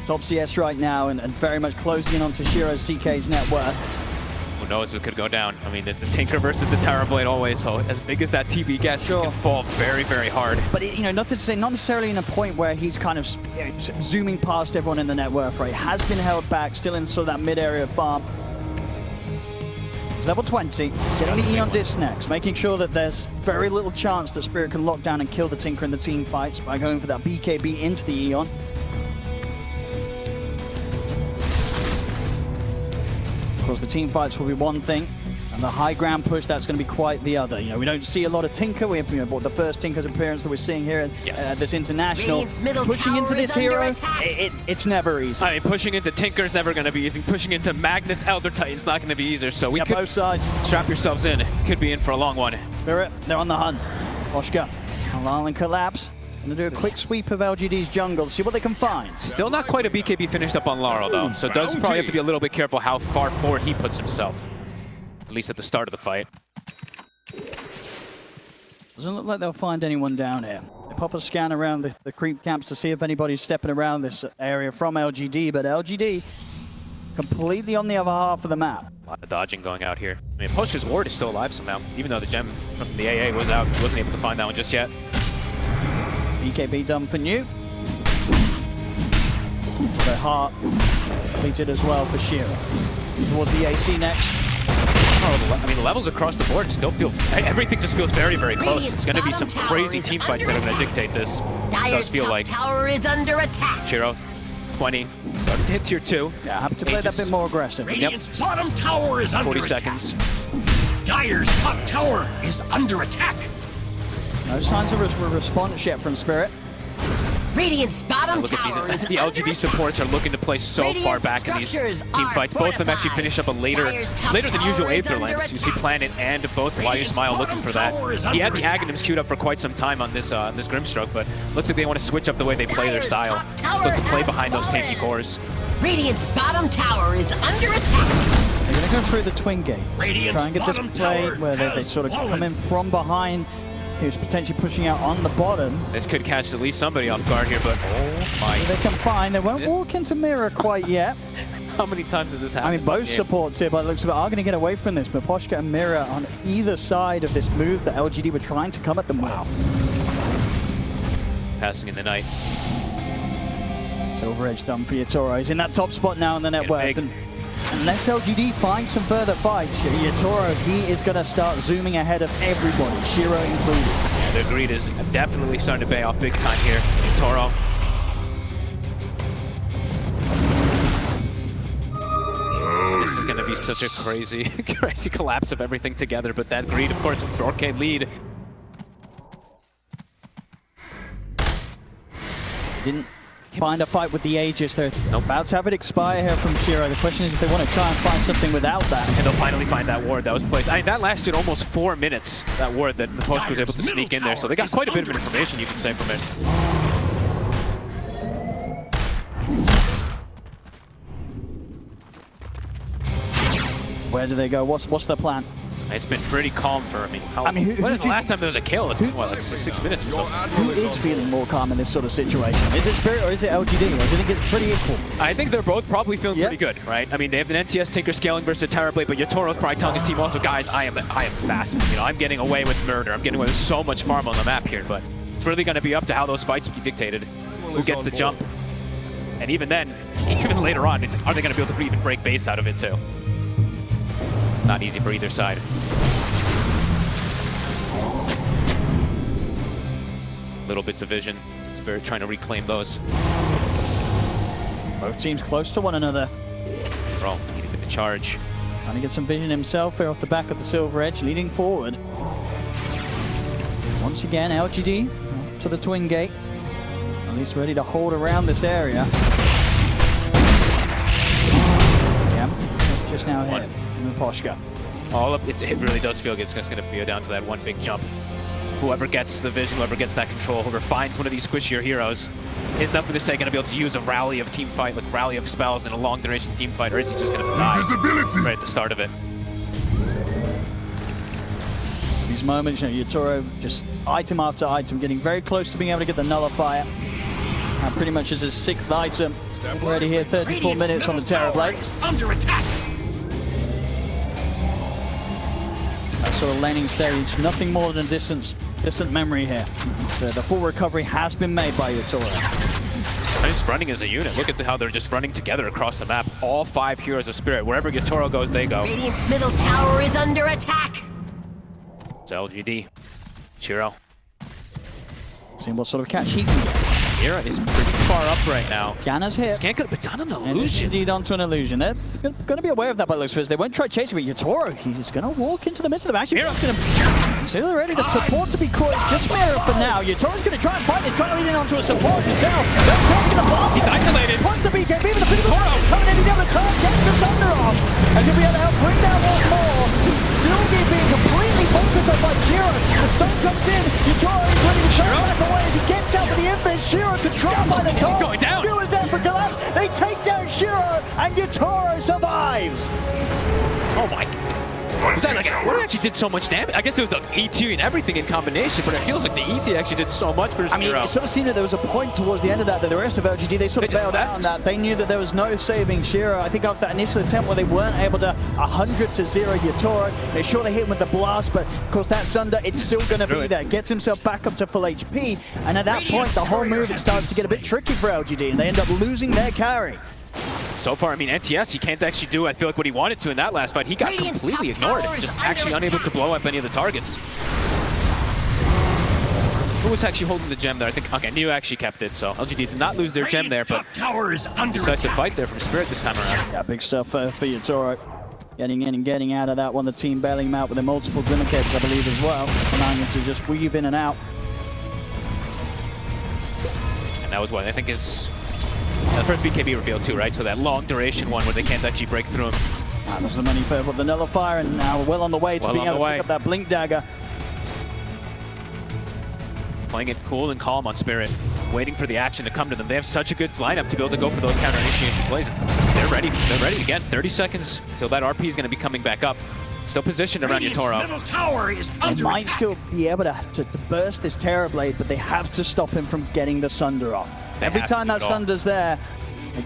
Top CS right now and very much closing in onto Shiro CK's net worth. Who knows what could go down. I mean, there's the Tinker versus the Terrorblade always, so as big as that TB gets, it can fall very, very hard. But, you know, nothing to say, not necessarily in a point where he's kind of zooming past everyone in the net worth, right? Has been held back, still in sort of that mid-area farm. He's level 20, getting the Eon Disc next, making sure that there's very little chance that Spirit can lock down and kill the Tinker in the team fights by going for that BKB into the Eon. Of course, the team fights will be one thing. And the high ground push, that's going to be quite the other. You know, we don't see a lot of Tinker. We have the first Tinker's appearance that we're seeing here at this international. Pushing into this hero, it's never easy. I mean, pushing into Tinker's never going to be easy. Pushing into Magnus Elder Titan's not going to be easier. So we could both sides. Strap yourselves in. Could be in for a long one. Spirit, they're on the hunt. Poshka, allowing collapse. Gonna do a quick sweep of LGD's jungle, see what they can find. Still not quite a BKB finished up on Laurel though, so does probably have to be a little bit careful how far forward he puts himself. At least at the start of the fight. Doesn't look like they'll find anyone down here. They pop a scan around the creep camps to see if anybody's stepping around this area from LGD, but LGD completely on the other half of the map. A lot of dodging going out here. I mean, Poshka's ward is still alive somehow, even though the gem from the AA was out. He wasn't able to find that one just yet. BKB done for New. The heart completed as well for Shira. Towards the AC next. Oh, I mean, the levels across the board still feel... Everything just feels very, very close. It's going to be some crazy team fights that are going to dictate this. It does feel like. Tower is under attack. Shiro, 20. Starting to hit tier 2. Yeah, have to play that bit more aggressive. Radiant's bottom tower is under 40 attack. seconds. Dyer's top tower is under attack. No signs of a response yet from Spirit. Radiant's bottom Look tower at these. is The LGD supports are looking to play so far back in these team fights. Both of them actually finish up a later than usual Aether lens. You see Planet and both Wire Smile looking for that. He had the Aghanims queued up for quite some time on this this Grimstroke, but looks like they want to switch up the way they play their style. Just look to play behind those tanky cores. Radiant's bottom tower is under attack. They're going to go through the Twin Gate. Radiant's try and get this play where they sort of come in from behind. He's potentially pushing out on the bottom. This could catch at least somebody off guard here, but oh my. They can find. They won't walk into Mirror quite yet. How many times has this happened? I mean, both supports here, by the looks of it, are going to get away from this, but Poshka and Mirror on either side of this move that LGD were trying to come at them with. Passing in the night. Silver Edge done for Yatoro. He's in that top spot now in the network. And unless LGD finds some further fights, Yatoro, he is going to start zooming ahead of everybody, Shiro included. The greed is definitely starting to pay off big time here. Yatoro. This is going to be such a crazy, crazy collapse of everything together, but that greed, of course, a 4K lead. Didn't find a fight with the Aegis. They're about to have it expire here from Shiro. The question is if they want to try and find something without that. And they'll finally find that ward that was placed. I mean, that lasted almost 4 minutes, that ward that Poshka was able to sneak in there. So they got quite a bit of information, you can say, from it. Where do they go? What's the plan? It's been pretty calm for me. When was the last time there was a kill? It's been, what, like 6 minutes or something? Who is feeling more calm in this sort of situation? Is it Spirit or is it LGD? Or do you think it's pretty equal? I think they're both probably feeling pretty good, right? I mean, they have an NTS Tinker scaling versus a Terrorblade, but Yatoro's probably telling his team also, guys, I am fast. You know, I'm getting away with murder. I'm getting away with so much farm on the map here, but it's really going to be up to how those fights be dictated. Who gets the jump? And even then, even later on, are they going to be able to even break base out of it too? Not easy for either side. Little bits of vision. Spirit trying to reclaim those. Both teams close to one another. Bro, needing to charge. Trying to get some vision himself here off the back of the Silver Edge, leading forward. Once again, LGD to the Twin Gate. At least ready to hold around this area. Yeah, just now hit in the Poshka. All up, it really does feel like it's just going to be down to that one big jump. Whoever gets the vision, whoever gets that control, whoever finds one of these squishier heroes, is nothing to say going to be able to use a rally of team fight, like rally of spells in a long duration team fight, or is he just going to die right at the start of it? These moments, you know, Yatoro just item after item, getting very close to being able to get the nullifier. And pretty much as his 6th item. Already here, 34 minutes on the Terrorblade. Under attack. That sort of laning stage, nothing more than a distant memory here. So the full recovery has been made by Yatoro. They're just running as a unit. Look at how they're just running together across the map. All 5 heroes of Spirit. Wherever Yatoro goes, they go. Radiant's middle tower is under attack. It's LGD. Shiro. Seeing what sort of catch he can get. Era is pretty far up right now. Scanner's hit. Scan could have been done an And it's illusion. indeed onto an illusion. They're going to be aware of that by the looks of it. They won't try chasing it. Yatoro, he's going to walk into the midst of them. Actually, he's going to... So they're ready. The support to be caught. Just Mira for now. Yatoro's going to try and fight. He's trying to lead in onto a support himself. They're taking the bomb. He's isolated. Wants the BKB, but the physical coming in. He's able to turn, gets the thunder off. And he'll be able to help bring down one more. Still being completely focused on by Shiro. The stun comes in. Yatoro is ready to shut back away as he gets out with the infant. Shiro controlled by the top. Going down. Shiro is down for collapse. They take down Shiro, and Yatoro survives. Oh my. Was that like, what actually did so much damage? I guess it was the ET and everything in combination, but it feels like the ET actually did so much for I mean, it sort of seemed that there was a point towards the end of that the rest of LGD, they sort of bailed out on that. They knew that there was no saving Shiro. I think after that initial attempt where they weren't able to 100-0 Yatoro, they sure they hit him with the blast, but of course that Sunder, it's still going to be there. Gets himself back up to full HP, and at that point, the whole move, it starts to get a bit tricky for LGD, and they end up losing their carry. So far, I mean, NTS, he can't actually do, I feel like, what he wanted to in that last fight. He got completely ignored, just actually unable to blow up any of the targets. Who was actually holding the gem there? I think, okay, Neo actually kept it, so LGD did not lose their gem there, but decides to fight there from Spirit this time around. Yeah, big stuff for Yatoro. Getting in and getting out of that one. The team bailing him out with their multiple Glimmer Caves, I believe, as well. Allowing him to just weave in and out. And that was what I think is the first BKB reveal too, right? So that long duration one where they can't actually break through him. That was the money for the Nullifier, and now well on the way to being able to pick up that Blink Dagger. Playing it cool and calm on Spirit, waiting for the action to come to them. They have such a good lineup to be able to go for those counter-initiation plays. They're ready. They're ready again. 30 seconds till that RP is going to be coming back up. Still positioned around Yatoro. Middle tower is They under might attack. still be able to burst this Terrorblade, but they have to stop him from getting the Sunder off. Every time that Sunder's there,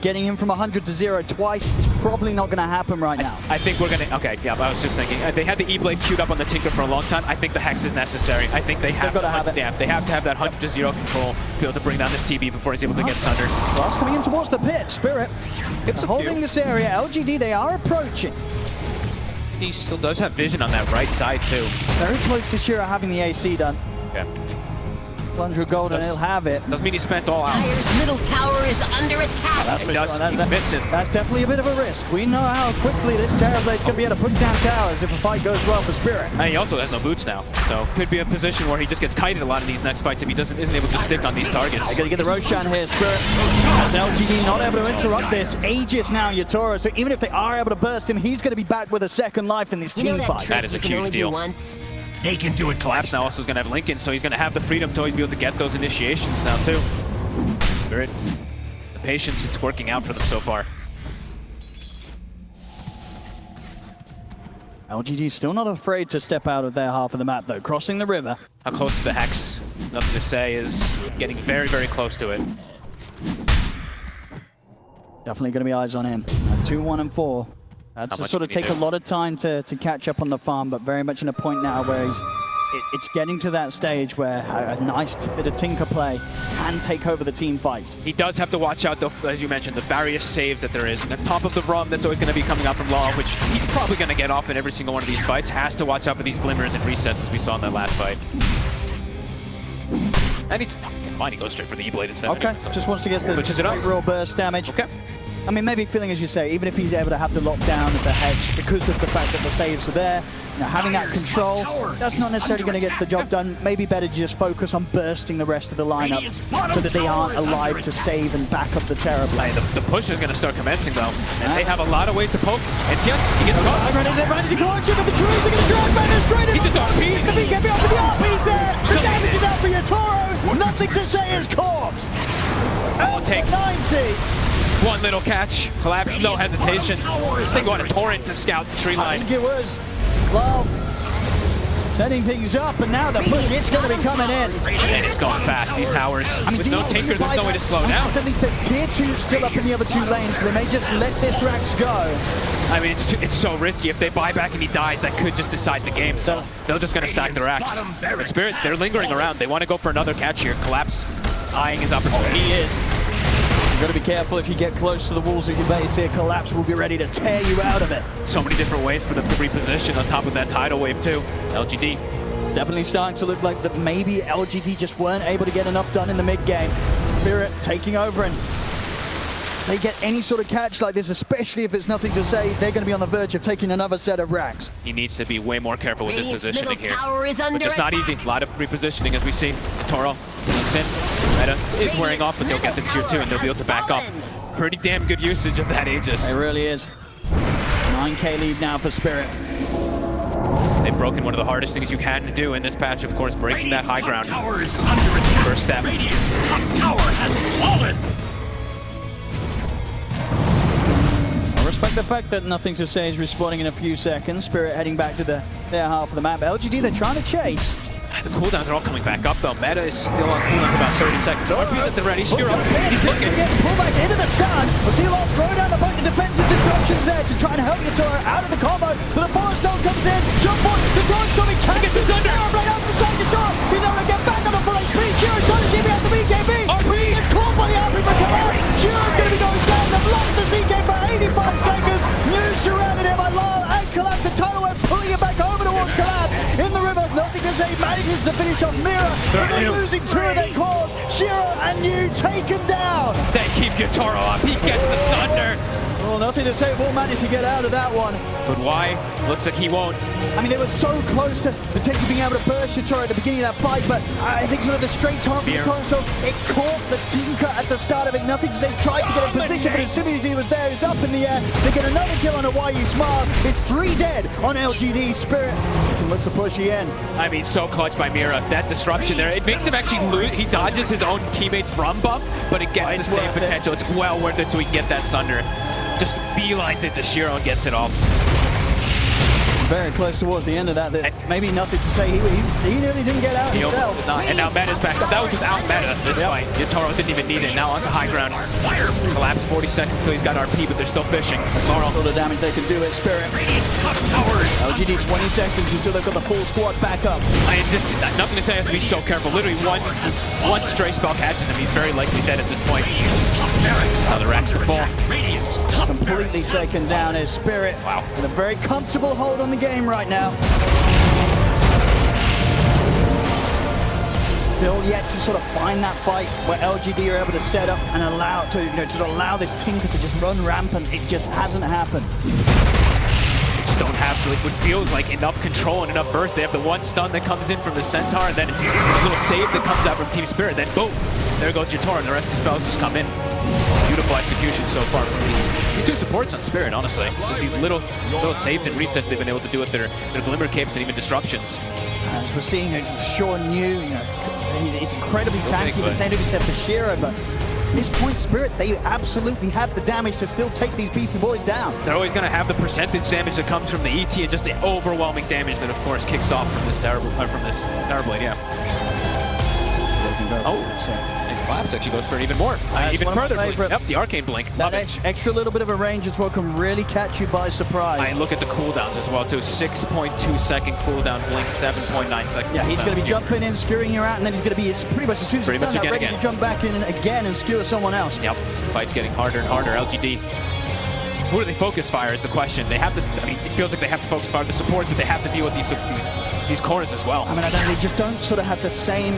getting him from 100-0 twice is probably not going to happen right now. I think we're going to... Okay, yeah, I was just thinking. They had the E-Blade queued up on the Tinker for a long time. I think the Hex is necessary. I think they have to have it. Yeah, they have to have that 100-0 control to be able to bring down this TB before he's able to get Sundered. Blast coming in towards the pit. Spirit holding this area. LGD, they are approaching. He still does have vision on that right side, too. Very close to Shiro having the AC done. Okay. Plunger gold and he'll have it. Doesn't mean he spent all out. Dire's middle tower is under attack. He does. He commits it. That's definitely a bit of a risk. We know how quickly this Terrorblade's going to be able to put down towers if a fight goes well for Spirit. And he also has no boots now, so could be a position where he just gets kited a lot in these next fights if he isn't able to stick on these targets. They're going to get the Roshan here, Spirit. As LGD not able to interrupt this. Aegis now, Yatoro, so even if they are able to burst him, he's going to be back with a second life in this team fight. That is a huge deal. Once. They can do it Collapse twice. now also is going to have Lincoln, so he's going to have the freedom to always be able to get those initiations now, too. Spirit, the patience, it's working out for them so far. LGD still not afraid to step out of their half of the map, though. Crossing the river. How close to the Hex? Nothing to say, is getting very, very close to it. Definitely going to be eyes on him. 2-1 and 4. That's to sort of take a lot of time to catch up on the farm, but very much in a point now where it's getting to that stage where a nice bit of Tinker play can take over the team fights. He does have to watch out, though, as you mentioned, the various saves that there is. And the top of the run that's always going to be coming out from Law, which he's probably going to get off in every single one of these fights. Has to watch out for these glimmers and resets as we saw in that last fight. And he goes straight for the E-Blade instead. Okay, just wants to get the raw burst damage. Okay. I mean, maybe feeling, as you say, even if he's able to have the lockdown of the hedge because of the fact that the saves are there, you know, having that control, that's not necessarily going to get the job done. Maybe better to just focus on bursting the rest of the lineup so that they aren't alive to save and back up the Terrorblade. The push is going to start commencing, though. And they have a lot of ways to poke. And Tian, he gets caught. The trees are going to drive Banner straight into the RP. The BKB off the RP's there. The damage is out for Yatoro. Nothing to say is caught. All it takes 90. One little catch, collapse, no hesitation. This thing going to torrent to scout the tree line. I think it was, well, setting things up, and now the push, it's going to be coming in. And it's going fast, these towers. With no Tinker, there's no way to slow down. At least the tier 2 still up in the other two lanes, so they may just let this Rax go. I mean, it's so risky. If they buy back and he dies, that could just decide the game. So they're just going to sack the Rax. But Spirit, they're lingering around. They want to go for another catch here. Collapse eyeing his opportunity. He is. You've got to be careful if you get close to the walls of your base here. Collapse will be ready to tear you out of it. So many different ways for them to reposition on top of that tidal wave too. LGD. It's definitely starting to look like that maybe LGD just weren't able to get enough done in the mid game. Spirit taking over, and they get any sort of catch like this, especially if it's nothing to say, they're going to be on the verge of taking another set of racks. He needs to be way more careful with his positioning here. Tower is under But just not easy. A lot of repositioning as we see. Toro looks in. Meta is wearing off, but they'll get the tier 2 and they'll be able to back up. Pretty damn good usage of that Aegis. It really is. 9k lead now for Spirit. They've broken one of the hardest things you can do in this patch, of course, breaking that high ground. Tower is under attack. First step. Radiant's top tower has fallen. I respect the fact that nothing to say is respawning in a few seconds. Spirit heading back to their half of the map. LGD, they're trying to chase. The cooldowns are all coming back up, though. Meta is still on cooldown for about 30 seconds. RP that they're ready. Shiro, he's looking. Pull back into the stun. We'll see Lost throw down the point. The defensive disruptions there to try and help Yatoro out of the combo. But the Forest Stone comes in. Jump on. Yatoro's coming. Can't get this under. Right out the side. Yatoro. He's able to get back on the full HP. Shiro's trying to keep it out the BKB. RP gets caught by the RP for collapse. Shiro's going to be going down. They've lost the ZK for 85 seconds. News surrounded him by Lyle and Collapse. The tunnel went pulling it back over towards Collapse. In the river, nothing to say. Manages to finish off Mira. But they're losing two of their cores. Shiro and you taken down. They keep Yatoro up. He gets the thunder. Well, nothing to say. Will manage to get out of that one. But why? Looks like he won't. I mean, they were so close to potentially being able to burst Yatoro at the beginning of that fight, but I think sort of the straight torrent from Yatoro, so it caught the Tinker at the start of it. Nothing to say. Tried to get in position, but as soon as he was there, he's up in the air. They get another kill on a YU Smart. It's 3 dead on LGD. Spirit can look to push again. I mean, so clutch by Mira. That disruption there, it makes him actually lose. He dodges his own teammate's run buff, but it gets the same potential. It's well worth it so he can get that Sunder. Just beelines it to Shiro and gets it off. Very close towards the end of that. Maybe nothing to say. He nearly didn't get out himself. And now Meta's back. That was without Meta this fight. Yatoro didn't even need it. Now onto high ground. Collapse 40 seconds till he's got RP, but they're still fishing. All the damage they can do at Spirit. LGD 20 seconds until they've got the full squad back up. Nothing to say. Has to be so careful. Literally one stray spell catches him. He's very likely dead at this point. Now the racks are full. Completely taken down as Spirit. Wow. With a very comfortable hold on the game right now. Still yet to sort of find that fight where LGD are able to set up and allow to allow this Tinker to just run rampant. It just hasn't happened. Just don't have what feels like enough control and enough burst. They have the one stun that comes in from the Centaur, and then it's a little save that comes out from Team Spirit. Then boom, there goes your Tor, and the rest of the spells just come in. Beautiful execution so far from these two supports on Spirit, honestly. Just these little saves and resets they've been able to do with their Glimmer Capes and even disruptions. As we're seeing Sean New, it's incredibly tanky, the same to be said for Shiro, but at this point, Spirit, they absolutely have the damage to still take these beefy boys down. They're always going to have the percentage damage that comes from the ET and just the overwhelming damage that, of course, kicks off from this Tower Blade, yeah. Oh, and Collapse actually goes for even more, even further. Yep, the Arcane Blink. That extra little bit of a range as well can really catch you by surprise. And look at the cooldowns as well, too. 6.2 second cooldown, Blink 7.9 seconds. Yeah, he's going to be jumping in, skewing you out, and then he's going to be pretty much as soon as he's done that, ready to jump back in again and skewer someone else. Yep, fight's getting harder and harder. LGD. Who do they focus fire is the question. They have to, I mean, it feels like they have to focus fire the support, but they have to deal with these cores as well. I mean, they just don't sort of have the same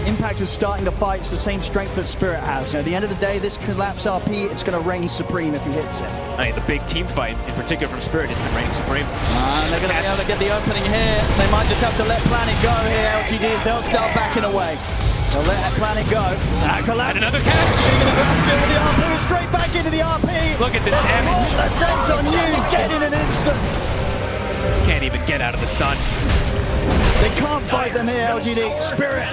impact of starting the fight. It's the same strength that Spirit has. At the end of the day, this Collapse RP, it's going to reign supreme if he hits it. I mean, the big team fight, in particular from Spirit, has been reigning supreme. And they're going to be able to get the opening here. They might just have to let Planet go here, LGD. They'll start backing away. They'll let that Planet go. And another catch! With the RP, straight back into the RP. Look at this damage. The sense on you, dead in an instant. Can't even get out of the stun. They can't fight them here, LGD. Spirit,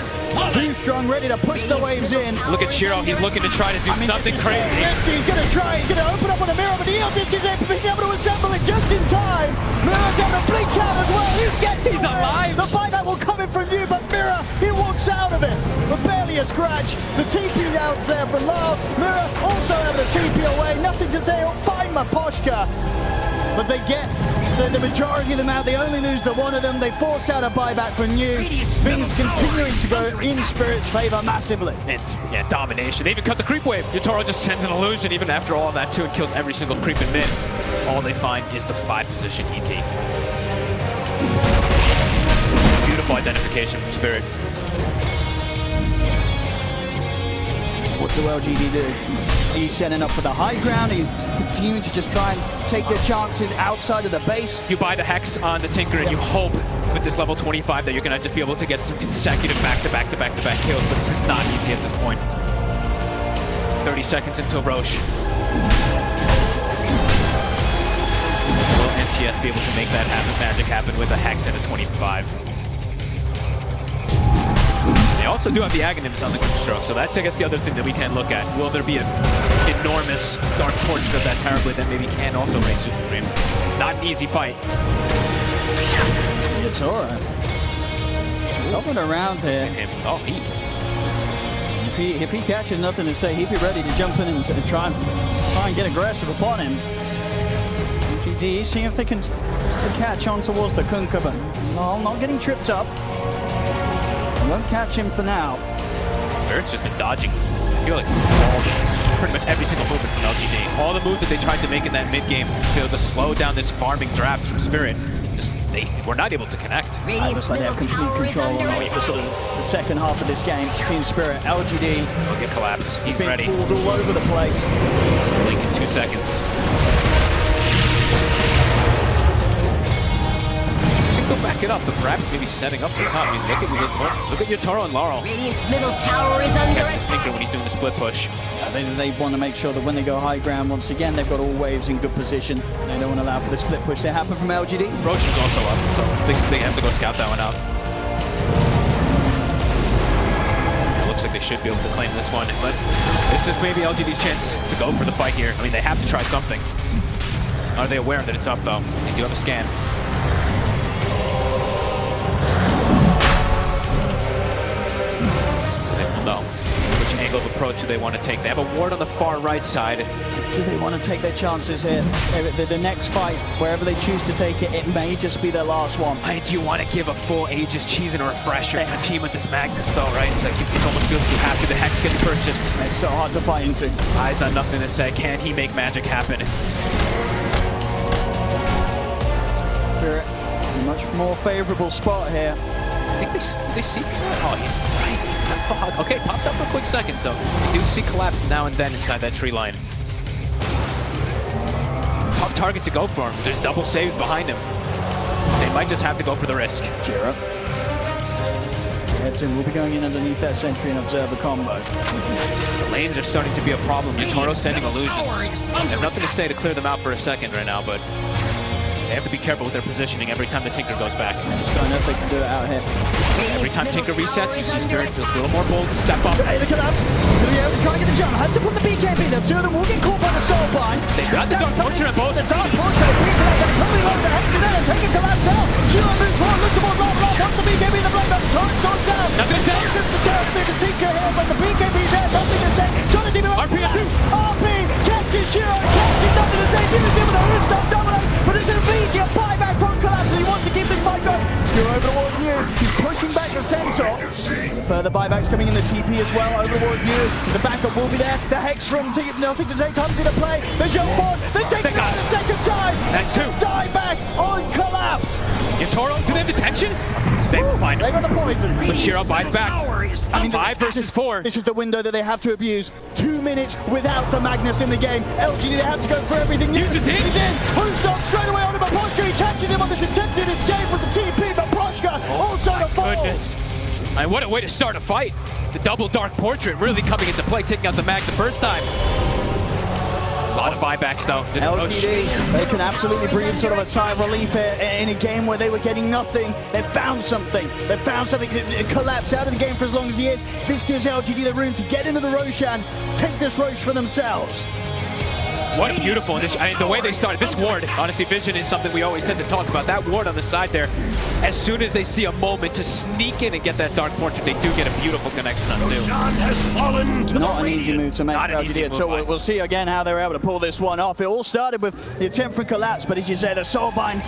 too strong, ready to push the waves in. Look at Shiro, he's looking to try to do something crazy. He's going to try, he's going to open up on the mirror, but the Eel Disc is able to assemble it just in time. Mirror's able to blink out as well. He's alive. The buyback will come in from you, but Mirror, he walks out of it. But barely a scratch. The TP out there from Love. Mirror also able to TP away. Nothing to say, he'll find Maposhka. But they get the majority of them out. They only lose the one of them. They force out a buyback from New. Things continuing to go in Spirit's favor massively. It's, domination. They even cut the creep wave. Yatoro just sends an illusion even after all of that too and kills every single creep in mid. All they find is the 5 position ET. Beautiful identification from Spirit. What do LGD do? Are you setting up for the high ground? Are you continuing to just try and take your chances outside of the base? You buy the Hex on the Tinker and you hope with this level 25 that you're going to just be able to get some consecutive back-to-back kills, but this is not easy at this point. 30 seconds until Roche. Will NTS be able to make that magic happen with a Hex and a 25? They also do have the Aghanims on the Grimstroke, so that's, I guess, the other thing that we can look at. Will there be an enormous Dark Portrait of that Terribly that maybe can also make Super Dream? Not an easy fight. It's alright. He's hopping around here. Oh, he. If he catches nothing to say, he'd be ready to jump in and try and get aggressive upon him. LGD, seeing if they can catch on towards the Kunkka, but no, not getting tripped up. Won't catch him for now. Spirit's just been dodging. I feel like pretty much every single movement from LGD. All the moves that they tried to make in that mid-game to slow down this farming draft from Spirit, just they were not able to connect. Looks like they have complete control on the second half of this game. Team Spirit, LGD. He'll get collapse. He's ready. Pulled all over the place. Blink in 2 seconds. Go back it up, but perhaps maybe setting up for the top. I mean, look at your Toro and Laurel. Radiant's middle tower is under attack. Tinker when he's doing the split push. They want to make sure that when they go high ground, once again, they've got all waves in good position. They don't want to allow for the split push to happen from LGD. Roche is also up, so they have to go scout that one out. It looks like they should be able to claim this one, but this is maybe LGD's chance to go for the fight here. I mean, they have to try something. Are they aware that it's up, though? They do have a scan. No. Which angle of approach do they want to take? They have a ward on the far right side. Do they want to take their chances here? The next fight, wherever they choose to take it, it may just be their last one. Do you want to give a full Aegis cheese and a refresher to a team with this Magnus, though, right? It's like it almost feels you have to. The Hex gets purchased. It's so hard to fight into. Eyes have nothing to say. Can he make magic happen? Spirit, a much more favorable spot here. I think they see. Oh, he's right. Okay, pops up for a quick second, so they do see collapse now and then inside that tree line. Tough target to go for him. There's double saves behind him. They might just have to go for the risk. Jira. Heads in, we'll be going in underneath that sentry and observe the combo. The lanes are starting to be a problem. Toro's sending illusions. They have nothing to say to clear them out for a second right now, but they have to be careful with their positioning every time the Tinker goes back. Just don't know if they can do it out here. Every time Tinker resets, you see Spirit feels a little more bold to step up. Hey, the collapse. Trying to get the jump. Has to put the BKB. The two of them will get caught by the soul bind. They've got the Dark Portrait on both. The Dark Portrait. Coming over the Hex to them and taking collapse out. Shiro moves forward. Looks towards Lava. Wants the BKB. The blade up. Torrent goes down. Nothing to say. Just the chance to the Tinker here, but the BKB's there. Nothing to say. Trying to keep it up. RP at 2. RP catches Shiro. Catches nothing to say. Didn't give it a wrist up. Double. But it's going to be a buyback from collapse. He wants to keep this fight going. Shiro over towards you. He's pushing back the Centaur. Further buybacks coming in the TP as well. Over towards you. The backup will be there. The Hex from nothing to take comes into play. They jump forward. They take it out the second time. That's 2. Die back on collapse. Toro, do they have detention? They find They got the poison. But Shiro buys back. I mean, 5 versus 4. This is the window that they have to abuse. 2 minutes without the Magnus in the game. LGD, they have to go for everything. Use the team. He's in. Who's stopped straight away on him? Poshka, he catches him on this attempted escape with the TP, but Poshka also the fall. Goodness. And what a way to start a fight. The double Dark Portrait really coming into play, taking out the Mag the first time. A lot of buybacks, though. LGD, they can absolutely breathe sort of a sigh of relief here in a game where they were getting nothing. They found something. They found something to collapse out of the game for as long as he is. This gives LGD the room to get into the Roshan, take this Roche for themselves. What beautiful, the way they started, this ward, honestly, vision is something we always tend to talk about. That ward on the side there, as soon as they see a moment to sneak in and get that Dark Portrait, they do get a beautiful connection on two. Roshan has fallen to Not the an easy move to make. Not an easy move, so we'll see again how they were able to pull this one off. It all started with the attempt for collapse, but as you say, the Soulbind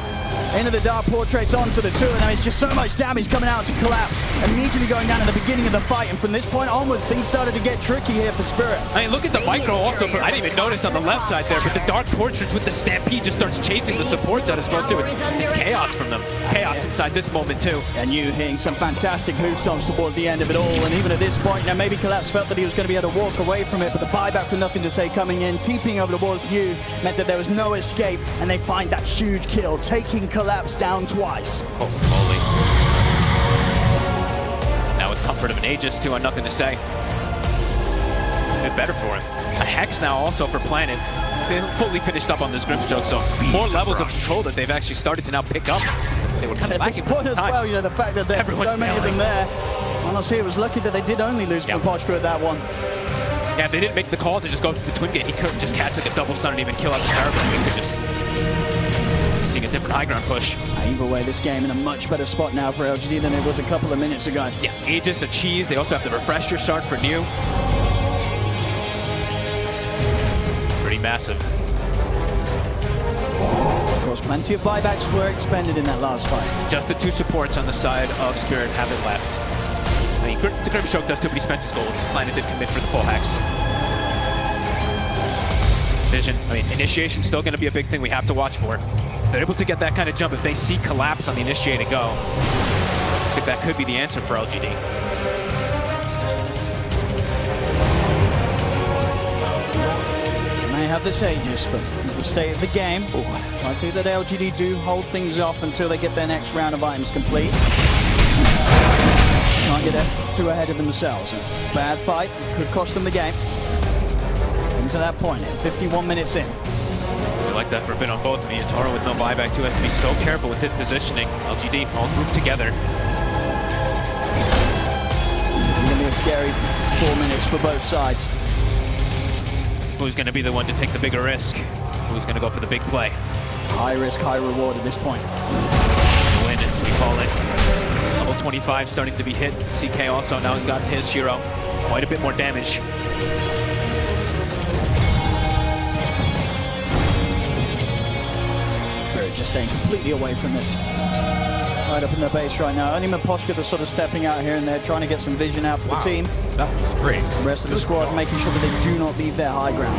into the Dark Portraits onto the two, and then it's just so much damage coming out to collapse, immediately going down at the beginning of the fight, and from this point onwards, things started to get tricky here for Spirit. I mean, look at the micro also, I didn't even notice on the left side. side there, but the Dark Portraits with the Stampede just starts chasing the supports out as well too. It's chaos from them. Chaos inside this moment too. And you hitting some fantastic hoof stomps towards the end of it all, and even at this point, now maybe Collapse felt that he was going to be able to walk away from it, but the buyback for Nothing to Say coming in, TPing over towards you, meant that there was no escape, and they find that huge kill, taking Collapse down twice. Oh, holy. Now with comfort of an Aegis too on Nothing to Say. A bit better for him. A Hex now also for Planet. They fully finished up on this Grimstroke, so more levels of control that they've actually started to now pick up. They were kind of lacking for as time. well, you know, the fact that there's so many of them there. Honestly, it was lucky that they did only lose from Poshka at that one. Yeah, if they didn't make the call to just go for the Twin Gate, he could just catch like a double stun and even kill out the Paragon. He could just seeing a different high ground push. Either way, this game in a much better spot now for LGD than it was a couple of minutes ago. Yeah, Aegis, a cheese. They also have the Refresher shard for New. Pretty massive. Of course, plenty of buybacks were expended in that last fight. Just the two supports on the side of Spirit have it left. I mean, the Grimstroke does too, but he spent his gold. Planet did commit for the full Hex. Vision, I mean, initiation's still going to be a big thing we have to watch for. They're able to get that kind of jump if they see Collapse on the initiated go. Looks like that could be the answer for LGD. May have this Aegis, but with the state of the game, I think that LGD do hold things off until they get their next round of items complete. Can't get too ahead of themselves. A bad fight could cost them the game. To that point, 51 minutes in. I like that for a bit on both of you. Taro with no buyback too has to be so careful with his positioning. LGD all grouped together. It's going to be a scary 4 minutes for both sides. Who's going to be the one to take the bigger risk? Who's going to go for the big play? High risk, high reward at this point. Win, as we call it. Level 25 starting to be hit. CK also now has got his Shiro. Quite a bit more damage. Just staying completely away from this. Right up in their base right now. Only Maposhka that's sort of stepping out here and they're trying to get some vision out for the team. That was great. The rest of the squad making sure that they do not leave their high ground.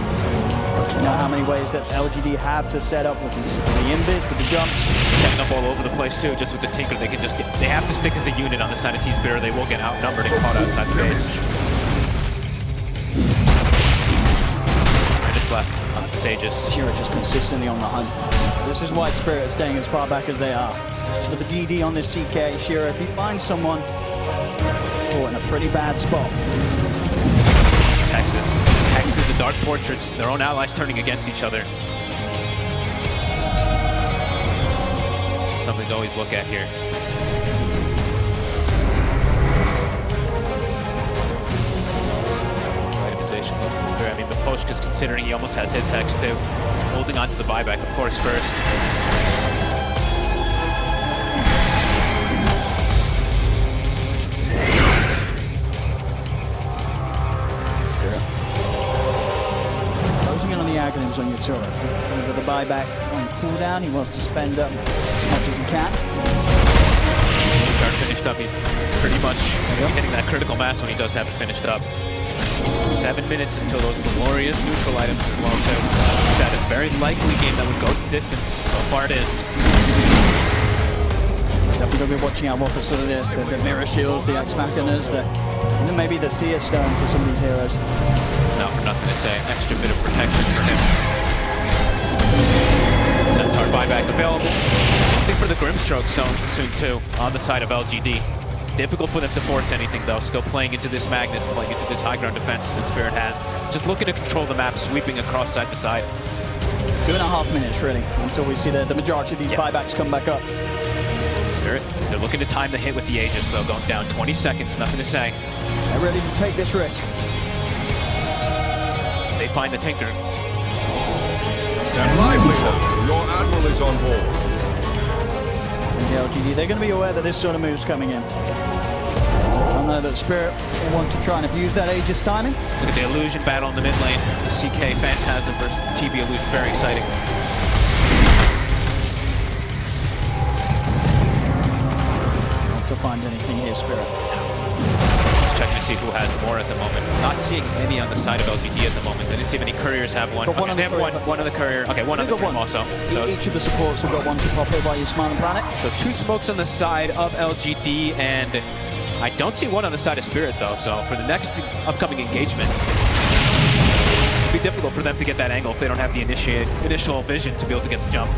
You know how many ways that LGD have to set up with the invis, with the jumps. Setting up all over the place too, just with the Tinker. They can just get, they have to stick as a unit on the side of T-Spirit or they will get outnumbered and caught outside the base. Minutes left on the Sages. Shiro just consistently on the hunt. This is why Spirit is staying as far back as they are. So with the DD on this CK, Shiro, if he finds someone caught in a pretty bad spot. Texas, the Dark Portraits, their own allies turning against each other. Something to always look at here. Itemization. I mean, the Poshk is considering he almost has his Hex too. Holding on to the buyback, of course, first. Closing in on the Aghanim's on your turret. With the buyback on cooldown, he wants to spend up as much as he can. Start finished up, he's pretty much hitting that critical mass when he does have it finished up. 7 minutes until those glorious neutral items as well too. It's at a very likely game that would go the distance. So far it is. Definitely going to be watching out what for sort of the mirror shields, the Axe Machinas, even maybe the Seer Stone for some of these heroes. No, Nothing to Say. Extra bit of protection for him. Centaur buyback available. Something for the Grimstroke zone soon too on the side of LGD. Difficult for them to force anything though, still playing into this Magnus, playing into this high ground defense that Spirit has. Just looking to control the map, sweeping across side to side. 2.5 minutes really, until we see the majority of these buybacks come back up. They're looking to time the hit with the Aegis though, going down 20 seconds, Nothing to Say. They're ready to take this risk. They find the Tinker. Stand lively, your admiral is on board. The LGD, they're going to be aware that this sort of move's coming in. I know that Spirit will want to try and abuse that Aegis timing. Look at the Illusion battle in the mid lane. CK Phantasm versus TB Illusion, very exciting. Not to find anything here, Spirit. Just checking to see who has more at the moment. Not seeing any on the side of LGD at the moment. I didn't see if any couriers have one. Got one Okay, on they the have courier. one on the courier. Okay, one on the courier also. So Each of the supports have got one to pop over by your Smiling Planet. So 2 smokes on the side of LGD, and I don't see one on the side of Spirit though. So for the next upcoming engagement, it'll be difficult for them to get that angle if they don't have the initial vision to be able to get the jump.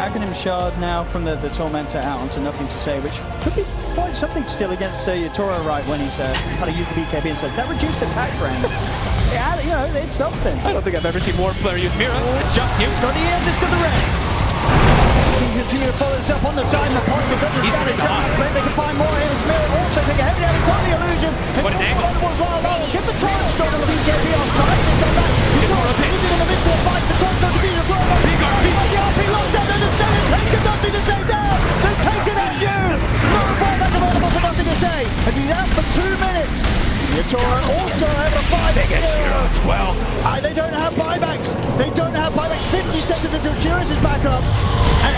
Acronym Shard now from the Tormentor out onto Nothing to Say, which could be quite something still against Toro, right, when he's kind of used the BKB and said that reduced attack range. Yeah, you know, it's something. I don't think I've ever seen more player use Mira. It's jump. He's Got the end, just got the red. He continue to follow this up on the side, and the point that doesn't stand a chance, but they can find more here. His Mirror also taking a heavy damage, got the illusion. What an angle. Give the torrent straight on the BKB on side. He's done that. He's got a in the midst of the fight. The torrent goes to be the throw. The RP locked down, and it's taken Nothing to Say down. They've taken out you. Not a buyback available for Nothing to Say. And do that for 2 minutes. Yatoro also have a 5 as well. They don't have buybacks. They don't have buybacks. 50 seconds until Shiraz is back up.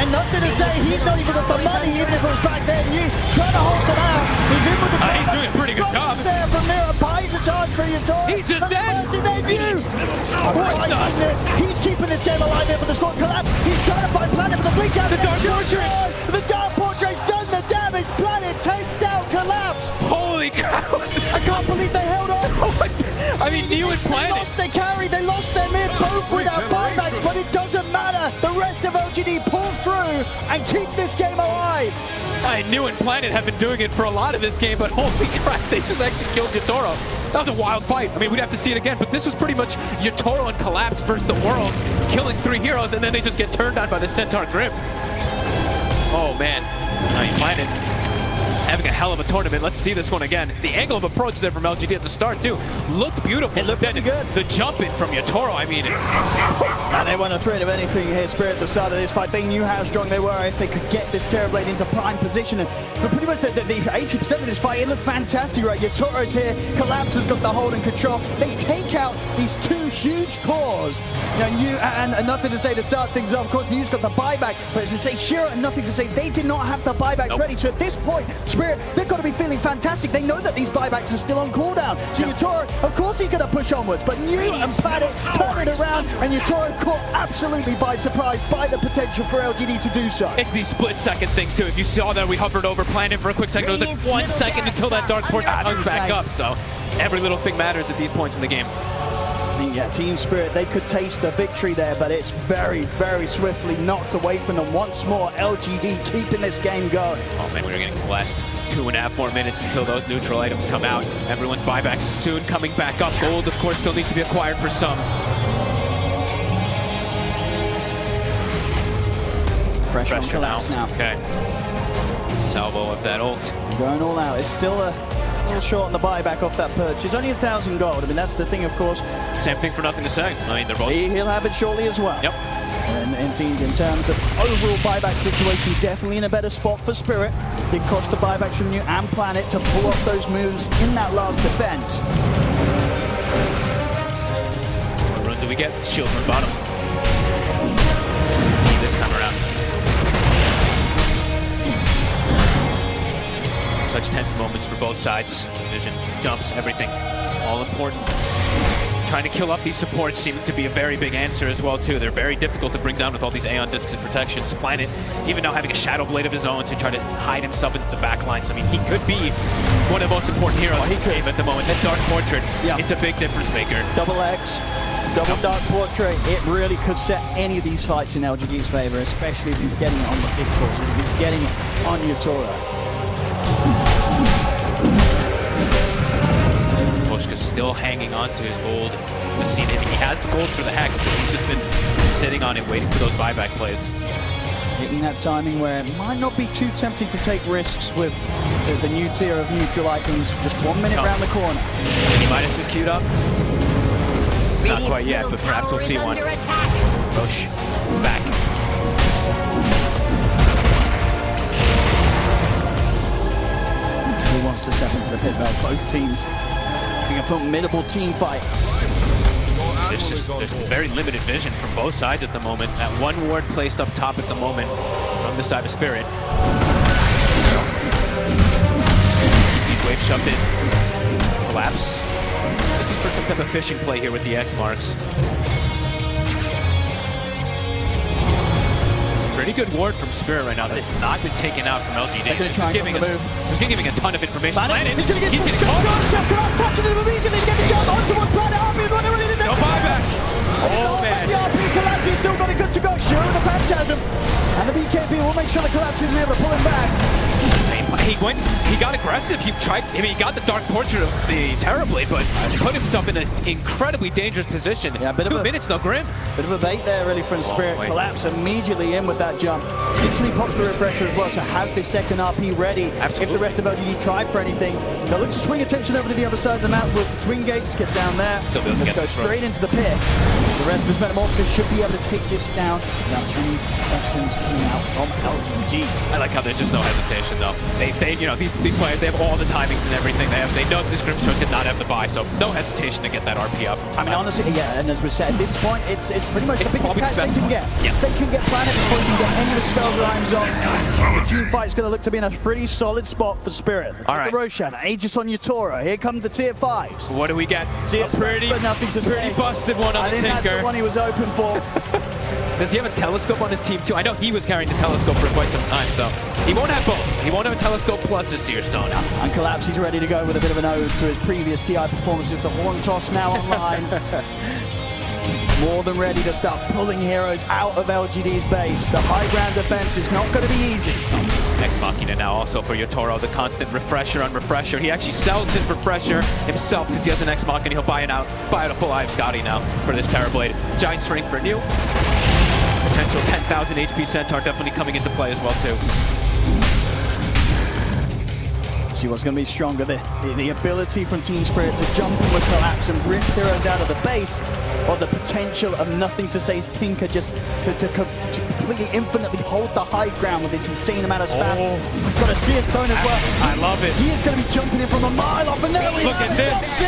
And Nothing to Say, he's not even got the money, even if it was back there. You trying to hold it out. He's in with the He's doing a pretty good job. there from Mira. Buys a charge for Yatoro. He's just dead. Then you. Oh my goodness. He's keeping this game alive here for the squad collapse. He's trying to find Planet with the blink out. The Dark Portrait. The Dark Portrait's done the damage. Planet takes down Collapse. Holy cow! I can't believe they held on. I mean, New and They Planet. lost their carry, they lost their mid, both without buybacks, but it doesn't matter. The rest of LGD pull through and keep this game alive. New and Planet have been doing it for a lot of this game, but holy crap, they just actually killed Yatoro. That was a wild fight. I mean, we'd have to see it again, but this was pretty much Yatoro and Collapse versus the world, killing 3 heroes, and then they just get turned on by the Centaur Grim. Oh man, Planet having a hell of a tournament. Let's see this one again. The angle of approach there from LGD at the start too looked beautiful. It looked pretty good. The jump in from Yatoro, I mean. And they weren't afraid of anything here, Spirit, at the start of this fight. They knew how strong they were if they could get this Terrorblade into prime position. And for pretty much the 80% of this fight, it looked fantastic, right? Yatoro's here, Collapse has got the hold and control. They take out these 2 huge cores. You know, New and Nothing to Say to start things off. Of course, New's got the buyback, but as I say, Shira and Nothing to Say, they did not have the buybacks ready. So at this point, Spirit, they've got to be feeling fantastic. They know that these buybacks are still on cooldown. So Yatoro, of course he's going to push onwards, but New and Planet turn it around, and Yatoro caught absolutely by surprise by the potential for LGD to do so. It's these split-second things too. If you saw that, we hovered over Planet for a quick second. It was like 1 second until that Dark Portal comes back up. So every little thing matters at these points in the game. Yeah, Team Spirit, they could taste the victory there, but it's very, very swiftly knocked away from them once more. LGD keeping this game going. Oh man, we're getting blessed. 2.5 more minutes until those neutral items come out. Everyone's buybacks soon coming back up. Gold, of course, still needs to be acquired for some. Fresh on Collapse now. Okay. Salvo of that ult. Going all out. It's still a little short on the buyback off that purchase. Only 1,000 gold. I mean, that's the thing, of course. Same thing for Nothing to Say. I mean, they're both... He'll have it shortly as well. Yep. And indeed, in terms of overall buyback situation, definitely in a better spot for Spirit. Did cost the buybacks from New and Planet to pull off those moves in that last defense. What run do we get? Shield from bottom. This time around. Such tense moments for both sides. Vision, jumps, everything. All important. Trying to kill up these supports seem to be a very big answer as well too. They're very difficult to bring down with all these Aeon discs and protections. Planet, even now having a Shadow Blade of his own to try to hide himself into the backlines. I mean, he could be one of the most important heroes in the game at the moment. That Dark Portrait, it's a big difference maker. Double X, double Dark Portrait, it really could set any of these fights in LGD's favor, especially if he's getting it on the big courses, if he's getting it on Yatoro. Still hanging on to his gold. We've seen him. He has the gold for the Hex, but he's just been sitting on it, waiting for those buyback plays. Hitting that timing where it might not be too tempting to take risks with the new tier of neutral items. Just 1 minute around the corner. Any Midas is queued up? Not quite yet, but perhaps we'll see one. Roche, back. Who wants to step into the pit bell? Both teams. A formidable team fight. There's very limited vision from both sides at the moment. That one ward placed up top at the moment from the side of Spirit. wave shoved in. Collapse. Looking for some type of fishing play here with the X marks. Pretty good ward from Spirit right now that has not been taken out from LGD. This is giving a ton of information. He's getting caught. No buyback. Oh, man. The RP collapse, he's still got it good to go. Sure, the patch has him. And the BKB will make sure the collapse isn't able to pull him back. He got aggressive. He got the Dark Portrait of the Terrorblade, but put himself in an incredibly dangerous position. Yeah, 2 minutes, no Grim. Bit of a bait there, really, from Spirit. Collapse immediately in with that jump. Instantly pops the refresher as well, so has the second RP ready. Absolutely. If the rest of LGD tried for anything, they'll look to swing attention over to the other side of the map with twin gates. Get down there. Let's go straight into the pit. The rest of his Metamorphosis should be able to take this down without any questions coming out from LGD. I like how there's just no hesitation, though. These players, they have all the timings and everything. They know this Grim Stroke did not have the buy, so no hesitation to get that RP up. I mean, honestly, yeah, and as we said, at this point, it's pretty much the biggest catch they can get. Yeah. They can get Planet before you can get any of the spell lines on. The team fight's going to look to be in a pretty solid spot for Spirit. All right. The Roshan, Aegis on Yutora. Here come the tier 5s. What do we get? See, it's pretty Busted one on the Tinker. That's the one he was open for. Does he have a telescope on his team too? I know he was carrying the telescope for quite some time, so he won't have both. He won't have a telescope plus a Seer Stone. And Collapse, he's ready to go with a bit of an ode to his previous TI performances. The Horn Toss now online. More than ready to start pulling heroes out of LGD's base. The high ground defense is not going to be easy. Ex Machina now also for Yotoro, the constant refresher on refresher. He actually sells his refresher himself because he has an Ex Machina. He'll buy out a full Eye of Scotty now for this Terrorblade. Giant Strength for new. Potential 10,000 HP Centaur definitely coming into play as well too. See what's going to be stronger, the ability from Team Spirit to jump in with Collapse and rip heroes out of the base, or the potential of nothing to say's Tinker just to completely infinitely hold the high ground with this insane amount of spam. Oh. He's got a Seer Stone as well. I love it. He is going to be jumping in from a mile off, and there we Look at this.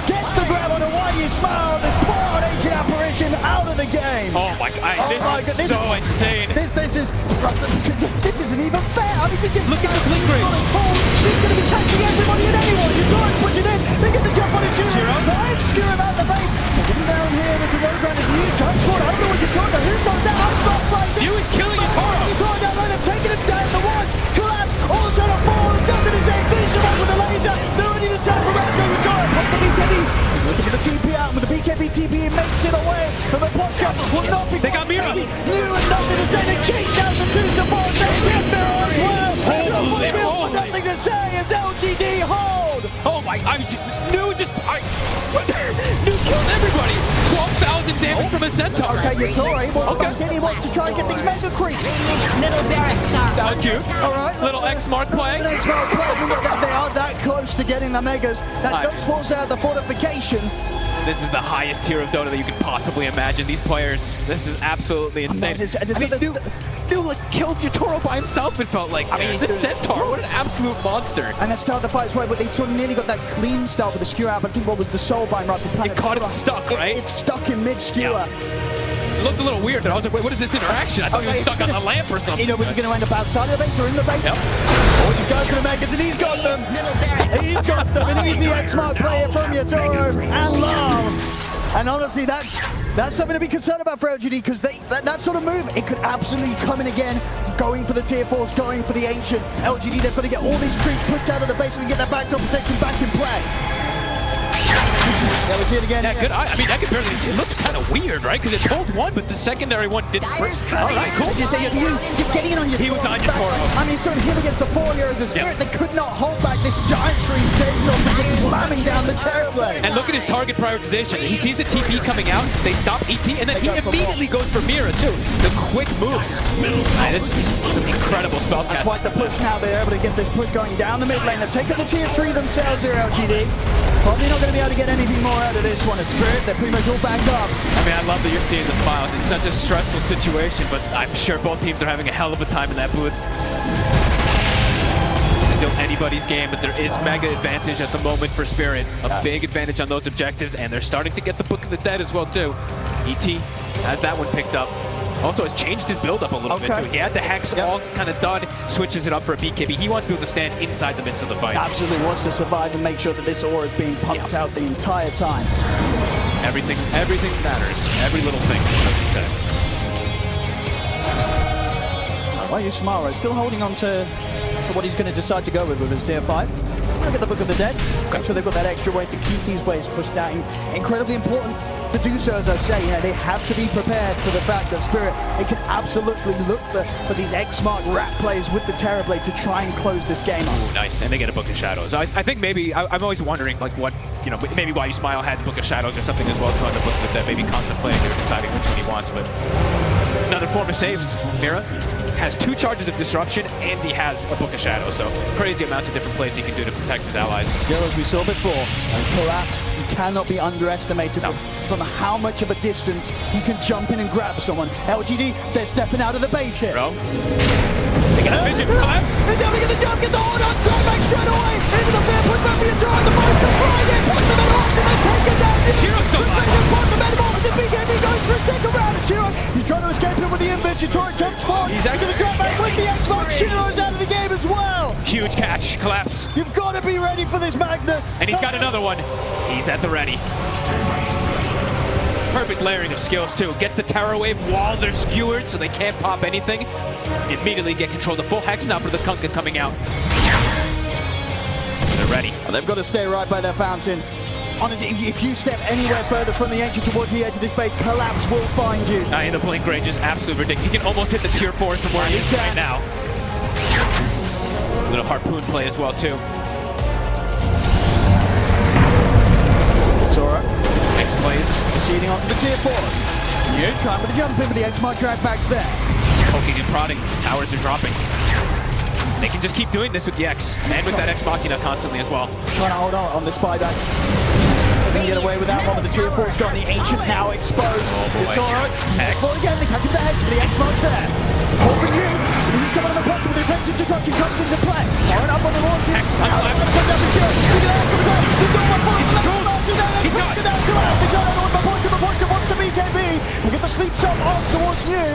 Gets the grab on a Hawaii smile, this poor ancient apparition out of the game. Oh my God, this is so insane. This isn't even fair. I mean, look at the click rate. He's going to be catching everybody and anyone. You saw him push it in. They get the jump on his Shiro. Nice skewer about the base. Getting down here with the low ground is new. Transport. I don't know what you're talking about. Who's gone down? I'm not fighting. You is killing it, Toro. He's going down there. They're taking him down. The one. Collapse. All trying to fall. Down to his head. Finish him off with a laser. They're ready to tap around. They would go. Pop the BKB. Looking at the TP out. With the BKB TP makes it away. But the pop shot will not be. They got Mira. New and nothing to say. They chase down the 2 support. They get Mira as well. Nothing to say as LGD hold. Oh my! New killed everybody. 12,000 damage from a Centaur. Okay, Yutora. He wants to try and get these mega creeps. Middle barracks are. That was cute. All right. Little X mark play. They are that close to getting the megas. That does force out the fortification. This is the highest tier of Dota that you could possibly imagine. These players, this is absolutely insane. New killed Yotoro by himself, it felt like. I mean, the Centaur, what an absolute monster. And they started the fight as well, but they sort of nearly got that clean start with the skewer out, but I think what was the Soulbind right for Planet. It caught him stuck, right? It's stuck in mid-skewer. Yeah. It looked a little weird, but I was like, wait, what is this interaction? I thought he was stuck on a lamp or something. You know, was he going to end up outside of the base or in the base? Yep. Oh, he's going for the megas, and he's got them. He's got them. An easy X-Mark player from Yotoro and Love. And honestly, that's something to be concerned about for LGD, because that sort of move, it could absolutely come in again, going for the tier 4s, going for the Ancient. LGD, they've got to get all these creeps pushed out of the base and get their backdoor protection back in play. Yeah, we see it again. Yeah, good. I mean, I could barely see. It looked kind of weird, right? Because it both won, but the secondary one didn't. All right, cool. You say you're getting it on your. He was on Yotoro. I mean, sort of him against the 4 heroes of Spirit. They could not hold back this giant string stage of slamming down the Terrorblade. And look at his target prioritization. He sees the TP coming out. They stop ET, and then he immediately goes for Mira too. The quick moves. This is an incredible spellcast. Quite the push now. They're able to get this push going down the mid lane. They've taken the tier 3 themselves here, LGD. Probably not going to be able to get anything more out of this one. It's Spirit, they're pretty much all backed up. I mean, I love that you're seeing the smiles. It's such a stressful situation, but I'm sure both teams are having a hell of a time in that booth. Still anybody's game, but there is mega advantage at the moment for Spirit. A big advantage on those objectives, and they're starting to get the Book of the Dead as well, too. ET has that one picked up. Also has changed his build up a little bit too. He had the Hex all kind of done, switches it up for a BKB. He wants to be able to stand inside the midst of the fight. Absolutely wants to survive and make sure that this aura is being pumped out the entire time. Everything matters. Every little thing, as he said. Why are you Smara? Still holding on to what he's going to decide to go with his tier 5. Look at the Book of the Dead. Make sure they've got that extra way to keep these waves pushed out. Incredibly important to do so, as I say. You know, they have to be prepared for the fact that Spirit, they can absolutely look for these X-Mark rat plays with the Terrorblade to try and close this game up. Ooh, nice, and they get a Book of Shadows. I think maybe, I'm always wondering, like, what, you know, maybe why you Smile had the Book of Shadows or something as well, trying to Book of the Dead, maybe contemplating or deciding which one he wants, but another form of saves. Mira has 2 charges of Disruption, and he has a Book of Shadows, so crazy amounts of different plays he can do to protect his allies. Still, as we saw before, Collapse cannot be underestimated from how much of a distance he can jump in and grab someone. LGD, they're stepping out of the base here. Bro. They got a vision. Collapse. And now we get the jump, get the hold on, throw back straight away. Into the fair, put back the draw, the most to Friday, puts the middle off, and they take it down. Shiro's still alive. Put the middle off, the BKB goes for a second round. Shiro, he's trying to escape him with the invis. Shiro jumps forward. He's actually the drop back with the X-Box. Shiro's out of the game as well. Huge catch. Collapse. You've got to be ready for this Magnus. And he's got another one. He's at the ready. Perfect layering of skills too. Gets the Terror Wave while they're skewered so they can't pop anything. Immediately get control of the full Hex now for the Kunkka coming out. They're ready. Well, they've got to stay right by their fountain. Honestly, if you step anywhere further from the entry towards the edge of this base, Collapse will find you. The blink range is absolutely ridiculous. He can almost hit the tier 4 from where he is right now. A little harpoon play as well too. Sora. X plays. Proceeding onto the tier 4s. You trying with the jump in, but the X-Mark drag back's there. Poking and prodding. The towers are dropping. They can just keep doing this with the X, and with that Ex Machina constantly as well. Trying to hold on this spyback. They can get away with that one, but the tier 4's got the Ancient now exposed. Oh boy. X. Ball again, they catch him the head, the X-Mark's there. Hoping you. He's coming on the block with the offensive destruction comes into play. Throwing up on the wall. X on the left. We'll get the sleep shot off towards you.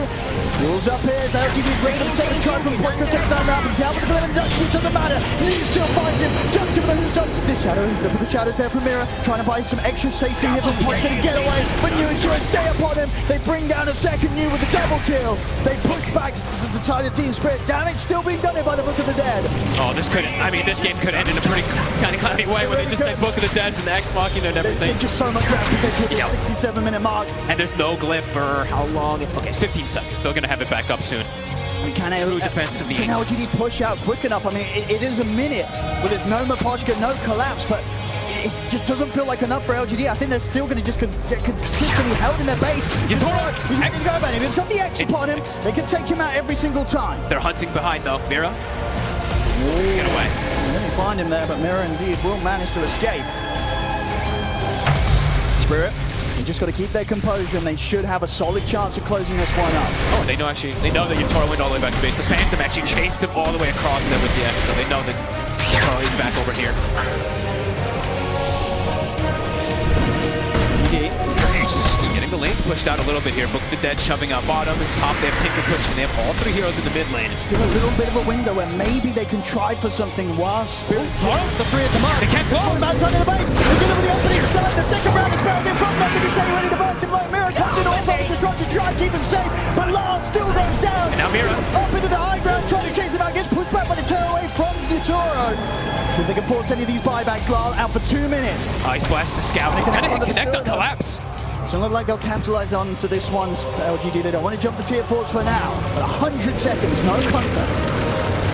Rules up here. LGD's ready to set the charge from Flicker takes down now. He's down with the Lemon Dutch. It doesn't matter. New still finds him. Jumps in with the Who's Done. This shadow. The shadow's there from Mira. Trying to buy some extra safety here from Punch. Going to get away. But New and Shiro stay upon him. They bring down a second New with a double kill. They push back the tide of Team Spirit. Damage still being done here by the Book of the Dead. Oh, this game could end in a pretty kind of clammy way where they just say Book of the Dead and the Ex Machina and everything. There's just so much grab potential at the 67-minute mark. And there's no glyph for how long? Okay, it's 15 seconds. They're going to have it back up soon. True defense of the Angels. Can LGD push out quick enough? I mean, it is a minute with there's no Maposhka, no Collapse, but it just doesn't feel like enough for LGD. I think they're still going to just get consistently held in their base. He's ready to go about him. He's got the X upon him. They can take him out every single time. They're hunting behind though. Mira. Get away. Let me find him there, but Mira indeed will manage to escape. Spirit. You just got to keep their composure, and they should have a solid chance of closing this one up. Oh, they know that Yatoro went all the way back to base. The Phantom actually chased him all the way across there with the X, so they know that Yatoro is back over here. Getting the lane pushed out a little bit here. Book the Dead shoving out bottom and top. They have Tinker pushing. They have all 3 heroes in the mid lane. Still a little bit of a window where maybe they can try for something while Spirit the 3 at the mark. They can't close. Outside of the base. They get over the opening start. The second round is spells in front. Nothing is ready to burst him low. Mira comes in all both to try and keep him safe. But Lars still goes down. And now Mira up into the high ground trying to chase him out. Gets pushed back by the turn away from Yatoro. See if they can force any of these buybacks. Lars out for 2 minutes. Ice Blast to scout. They can connect on Collapse. So it looks like they'll capitalize on to this one. LGD, they don't want to jump the tier 4s for now. But 100 seconds, no counter.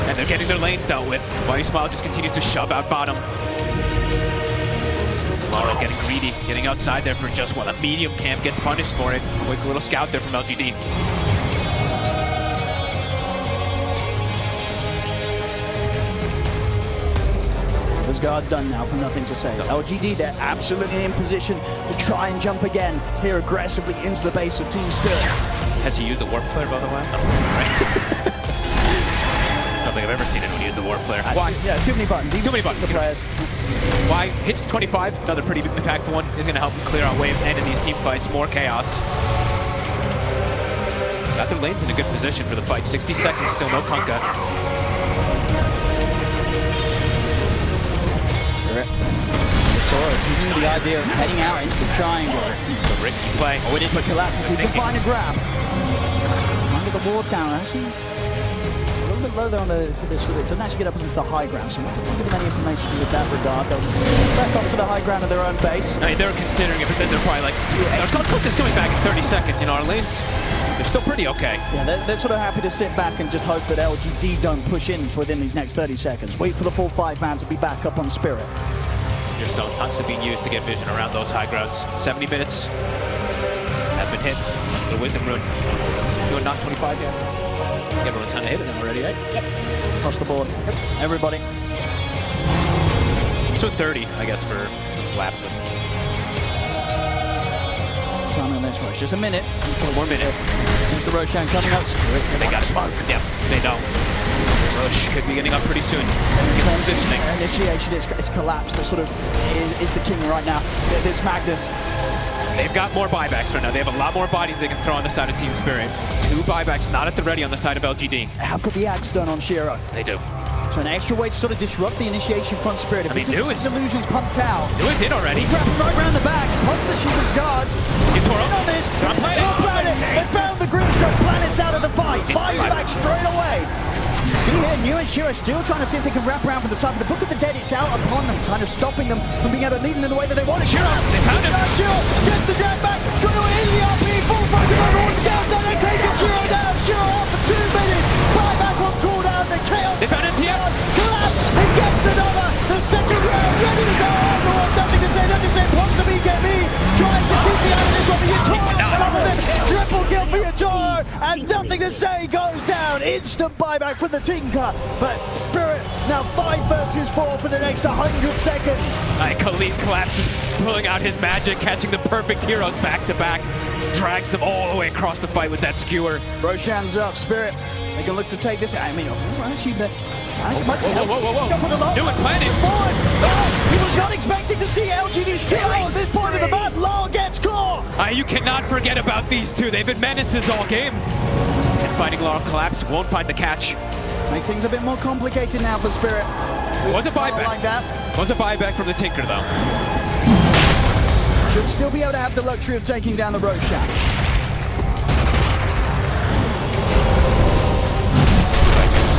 And they're getting their lanes dealt with. While Smile just continues to shove out bottom. Laurel getting greedy, getting outside there for just one. A medium camp gets punished for it. Quick little scout there from LGD. Guard done now for nothing to say. LGD, they're absolutely in position to try and jump again here aggressively into the base of Team Spirit. Has he used the Warp Flare, by the way? No, right? I don't think I've ever seen anyone use the Warp Flare. Why? Yeah, too many buttons. Too many buttons. The players. Why? Hits 25, another pretty impactful one. Is going to help him clear out waves and in these team fights. More chaos. Got their lanes in a good position for the fight. 60 seconds, still no Kunkka. Using the idea of heading out into the triangle. The risky play. Oh, it is, but collapses. He can find a grab. Under the ward down, actually. A little bit low there on the this, so it doesn't actually get up into the high ground, so I'm not giving any information with that regard. They'll back up to the high ground of their own base. I mean, they're considering it, but then they're probably like, Kunkka's coming back in 30 seconds. You know, our lanes, they're still pretty okay. Yeah, they're sort of happy to sit back and just hope that LGD don't push in within these next 30 seconds. Wait for the full 5-man to be back up on Spirit. Your stone constantly being used to get vision around those high grounds. 70 minutes have been hit. The wisdom rune. Doing not 25 yet. Everyone's kind of hit it already, right? Yep. Across the board. Yep. Everybody. So 30, I guess, for laps. Time on this rush. Just a minute. 1 more minute. Here's the Roshan coming up. They got smoke. Yep, they don't. Rush could be getting up pretty soon. Good positioning. Initiation is collapsed. That sort of is the king right now. This Magnus. They've got more buybacks right now. They have a lot more bodies they can throw on the side of Team Spirit. 2 buybacks not at the ready on the side of LGD. Have got the axe done on Shiro. They do. So an extra way to sort of disrupt the initiation front Spirit. If I mean, Nua's illusions pumped out. Nua's in already. He's wrapping right around the back. Pump the Shiva's guard. Get Toro. On this. They're on planet. They found the Grimstroke planets out of the fight. Buys back straight away. See here, New and Shiro still trying to see if they can wrap around from the side, but the Book of the Dead, it's out upon them, kind of stopping them from being able to lead them in the way that they want. Shiro, they found him. Shiro gets the jab back, Shiro in the RP, full fight over all the down, they take it, Shiro down, Shiro off for 2 minutes, buyback on cooldown, the chaos. They found MTF. Collapse, he gets another, the second round, ready to go, nothing to say, wants the BKB, trying to keep the out of this one, but Yatoro, triple kill for Yatoro, and nothing to say, goes down, instant buyback for the Tinker, but Spirit now 5 versus 4 for the next 100 seconds. Khalid collapses, pulling out his magic, catching the perfect heroes back to back, drags them all the way across the fight with that skewer. Roshan's up, Spirit. They can look to take this. I mean, actually, whoa. New and planning. He was not expecting to see LGD still at this point of the map. Law gets caught. You cannot forget about these two. They've been menaces all game. And fighting Law collapse won't find the catch. Make things a bit more complicated now for Spirit. Was a buyback. Like that. Was a buyback from the Tinker, though. Should still be able to have the luxury of taking down the Roshan.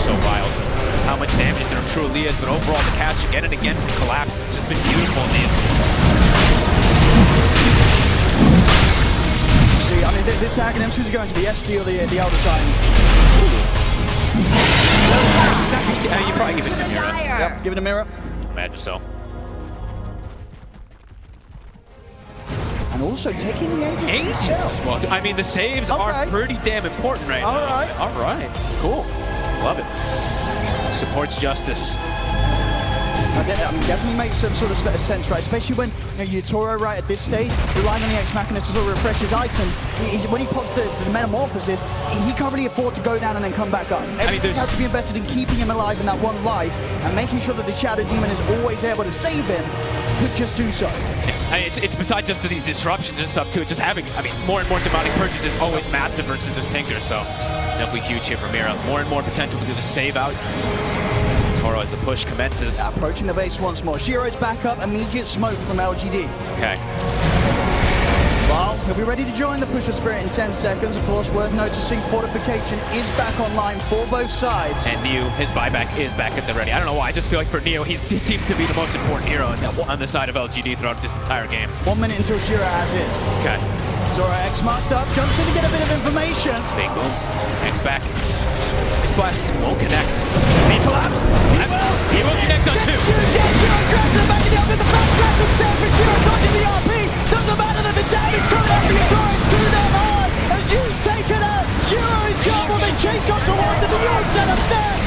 So wild. How much damage there truly is, but overall the catch again and again from collapse. It's just been beautiful in these. See, I mean, this Aghanim, who's going to the SD or the Elder Sign? You probably give it to Mira. Yep, give it a mirror. Imagine so. And also taking the Aegis. as well. I mean, the saves are pretty damn important right now. All right. Cool. Love it. Supports justice. I mean, definitely makes some sort of sense, right? Especially when Yatoro, right at this stage, relying on the Ex-Machina to sort of refresh his items. When he pops the Metamorphosis, he can't really afford to go down and then come back up. Everything has to be invested in keeping him alive in that one life and making sure that the Shadow Demon is always able to save him. Could just do so. It's besides just these disruptions and stuff too. It's just having, more and more demonic purges is always massive versus this Tinker. So definitely huge here for Mira. More and more potential to do the save out. Toro as the push commences. Approaching the base once more. Shiro's back up, immediate smoke from LGD. Okay. Well, he'll be ready to join the Pusher Spirit in 10 seconds. Of course, worth noticing, Fortification is back online for both sides. And Neo, his buyback is back at the ready. I don't know why, I just feel like for Neo, he seems to be the most important hero on the side of LGD throughout this entire game. 1 minute until Shiro has his. Okay. Zora X marked up, jumps in to get a bit of information. Big boom. X back. His blast won't connect. He collapsed. He will connect on 2. Shiro grabs him back in the other, the front track is there for Shiro, dodging the RP. Doesn't matter that the damage coming after the Torres, too damn hard. And Yu's taken out. Shiro in trouble, they chase up towards the Yu set up there.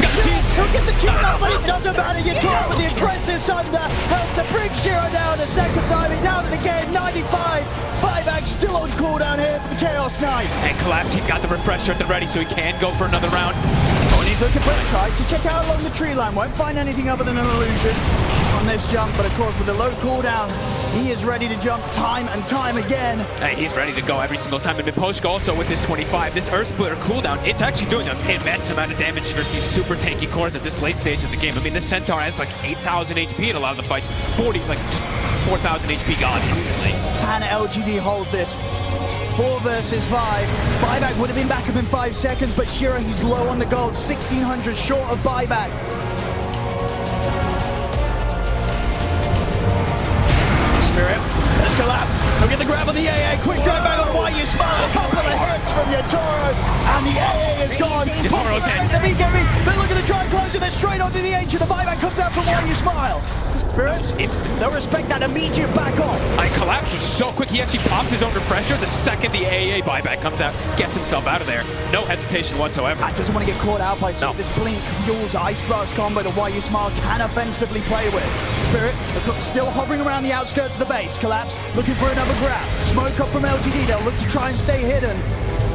He'll get the cheat out, but it doesn't matter. Yatoro with the aggressive thunder helps to bring Shiro down a second time. He's out of the game, 95. Buyback still on cooldown here for the Chaos Knight. And collapse, he's got the refresher at the ready, so he can go for another round. Oh, and he's looking for a try to check out along the tree line. Won't find anything other than an illusion. on this jump, but of course with the low cooldowns, he is ready to jump time and time again. Hey, he's ready to go every single time. And mid-push also with this 25, this Earth Splitter cooldown, it's actually doing an immense amount of damage versus these super tanky cores at this late stage of the game. I mean, this Centaur has like 8,000 HP in a lot of the fights, 40, like just 4,000 HP gone instantly. Can LGD hold this? 4 versus 5. Buyback would have been back up in 5 seconds, but Shira, he's low on the gold, 1,600 short of buyback. Spirit, let's collapse. He'll get the grab on the AA. Quick drive back on Why You Smile. A couple of hits from Yatoro, and the AA is gone. Yatoro's in. The BKB, they're looking to try and close it. They're straight onto the Ancient. The buyback comes out from Why You Smile. Spirit, instant. they'll respect that immediate back on. Collapse was so quick, he actually popped his own pressure the second the AA buyback comes out, gets himself out of there. No hesitation whatsoever. Doesn't want to get caught out by this blink, fuels, ice blast combo that Why You Smile can offensively play with. Spirit, still hovering around the outskirts of the base. Collapse, looking for another grab. Smoke up from LGD, they'll look to try and stay hidden.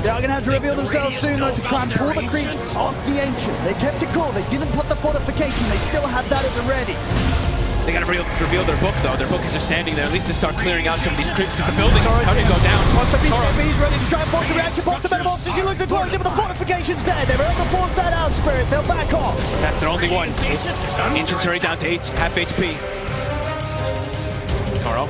They are going to have to reveal themselves soon though to try and pull the creeps off the Ancient. They kept it cool, they didn't put the fortification, they still had that at the ready. They gotta reveal their book though. Their book is just standing there. At least to start clearing out some of these creeps. The building is starting to go down. He's ready to try and force the reaction. Pop the metamorphosis. You look to close it, but the fortification's there. They were able to force that out, Spirit. They'll back off. That's their only one. Ancient's already down to half HP. Carl.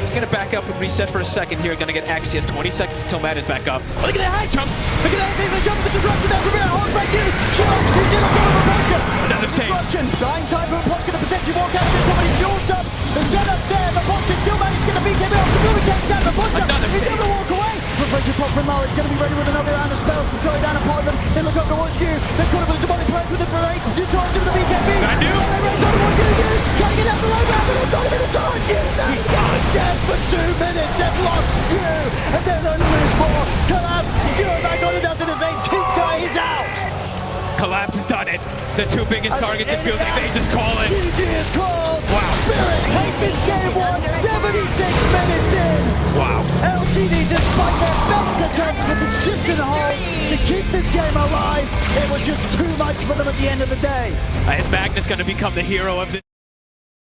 He's gonna back up and reset for a second here. Gonna get Axe. He has 20 seconds until Matt is back up. Look at that high jump. Look at that. They jump the disruption. That's a real hold back in. Sure. He did a double Paposhka. Another take. Dying time for Paposhka to potentially walk out of this one, but he's fueled up. The setup's there. Paposhka still managed to get the BKB off. The building takes out Paposhka. He's able to walk away. Reflected Pop from Lal is going to be ready with another round of spells to throw down upon them. They look up towards you. They're caught up with the demonic plans with the parade. You charge him with the BKB. I do. Trying to get out the low ground, but they've got him in the charge. He's dead for 2 minutes. They've lost you. And they're going to lose more. Collapse. You're back on it down to the same. Tinka is out. Collapse has done it. The two biggest targets in field, they just call it. GG is called. Wow. Spirit take this game 76 minutes in. Wow. LGD, despite their best attempts with consistent hold to keep this game alive, it was just too much for them at the end of the day. Is Magnus going to become the hero of this?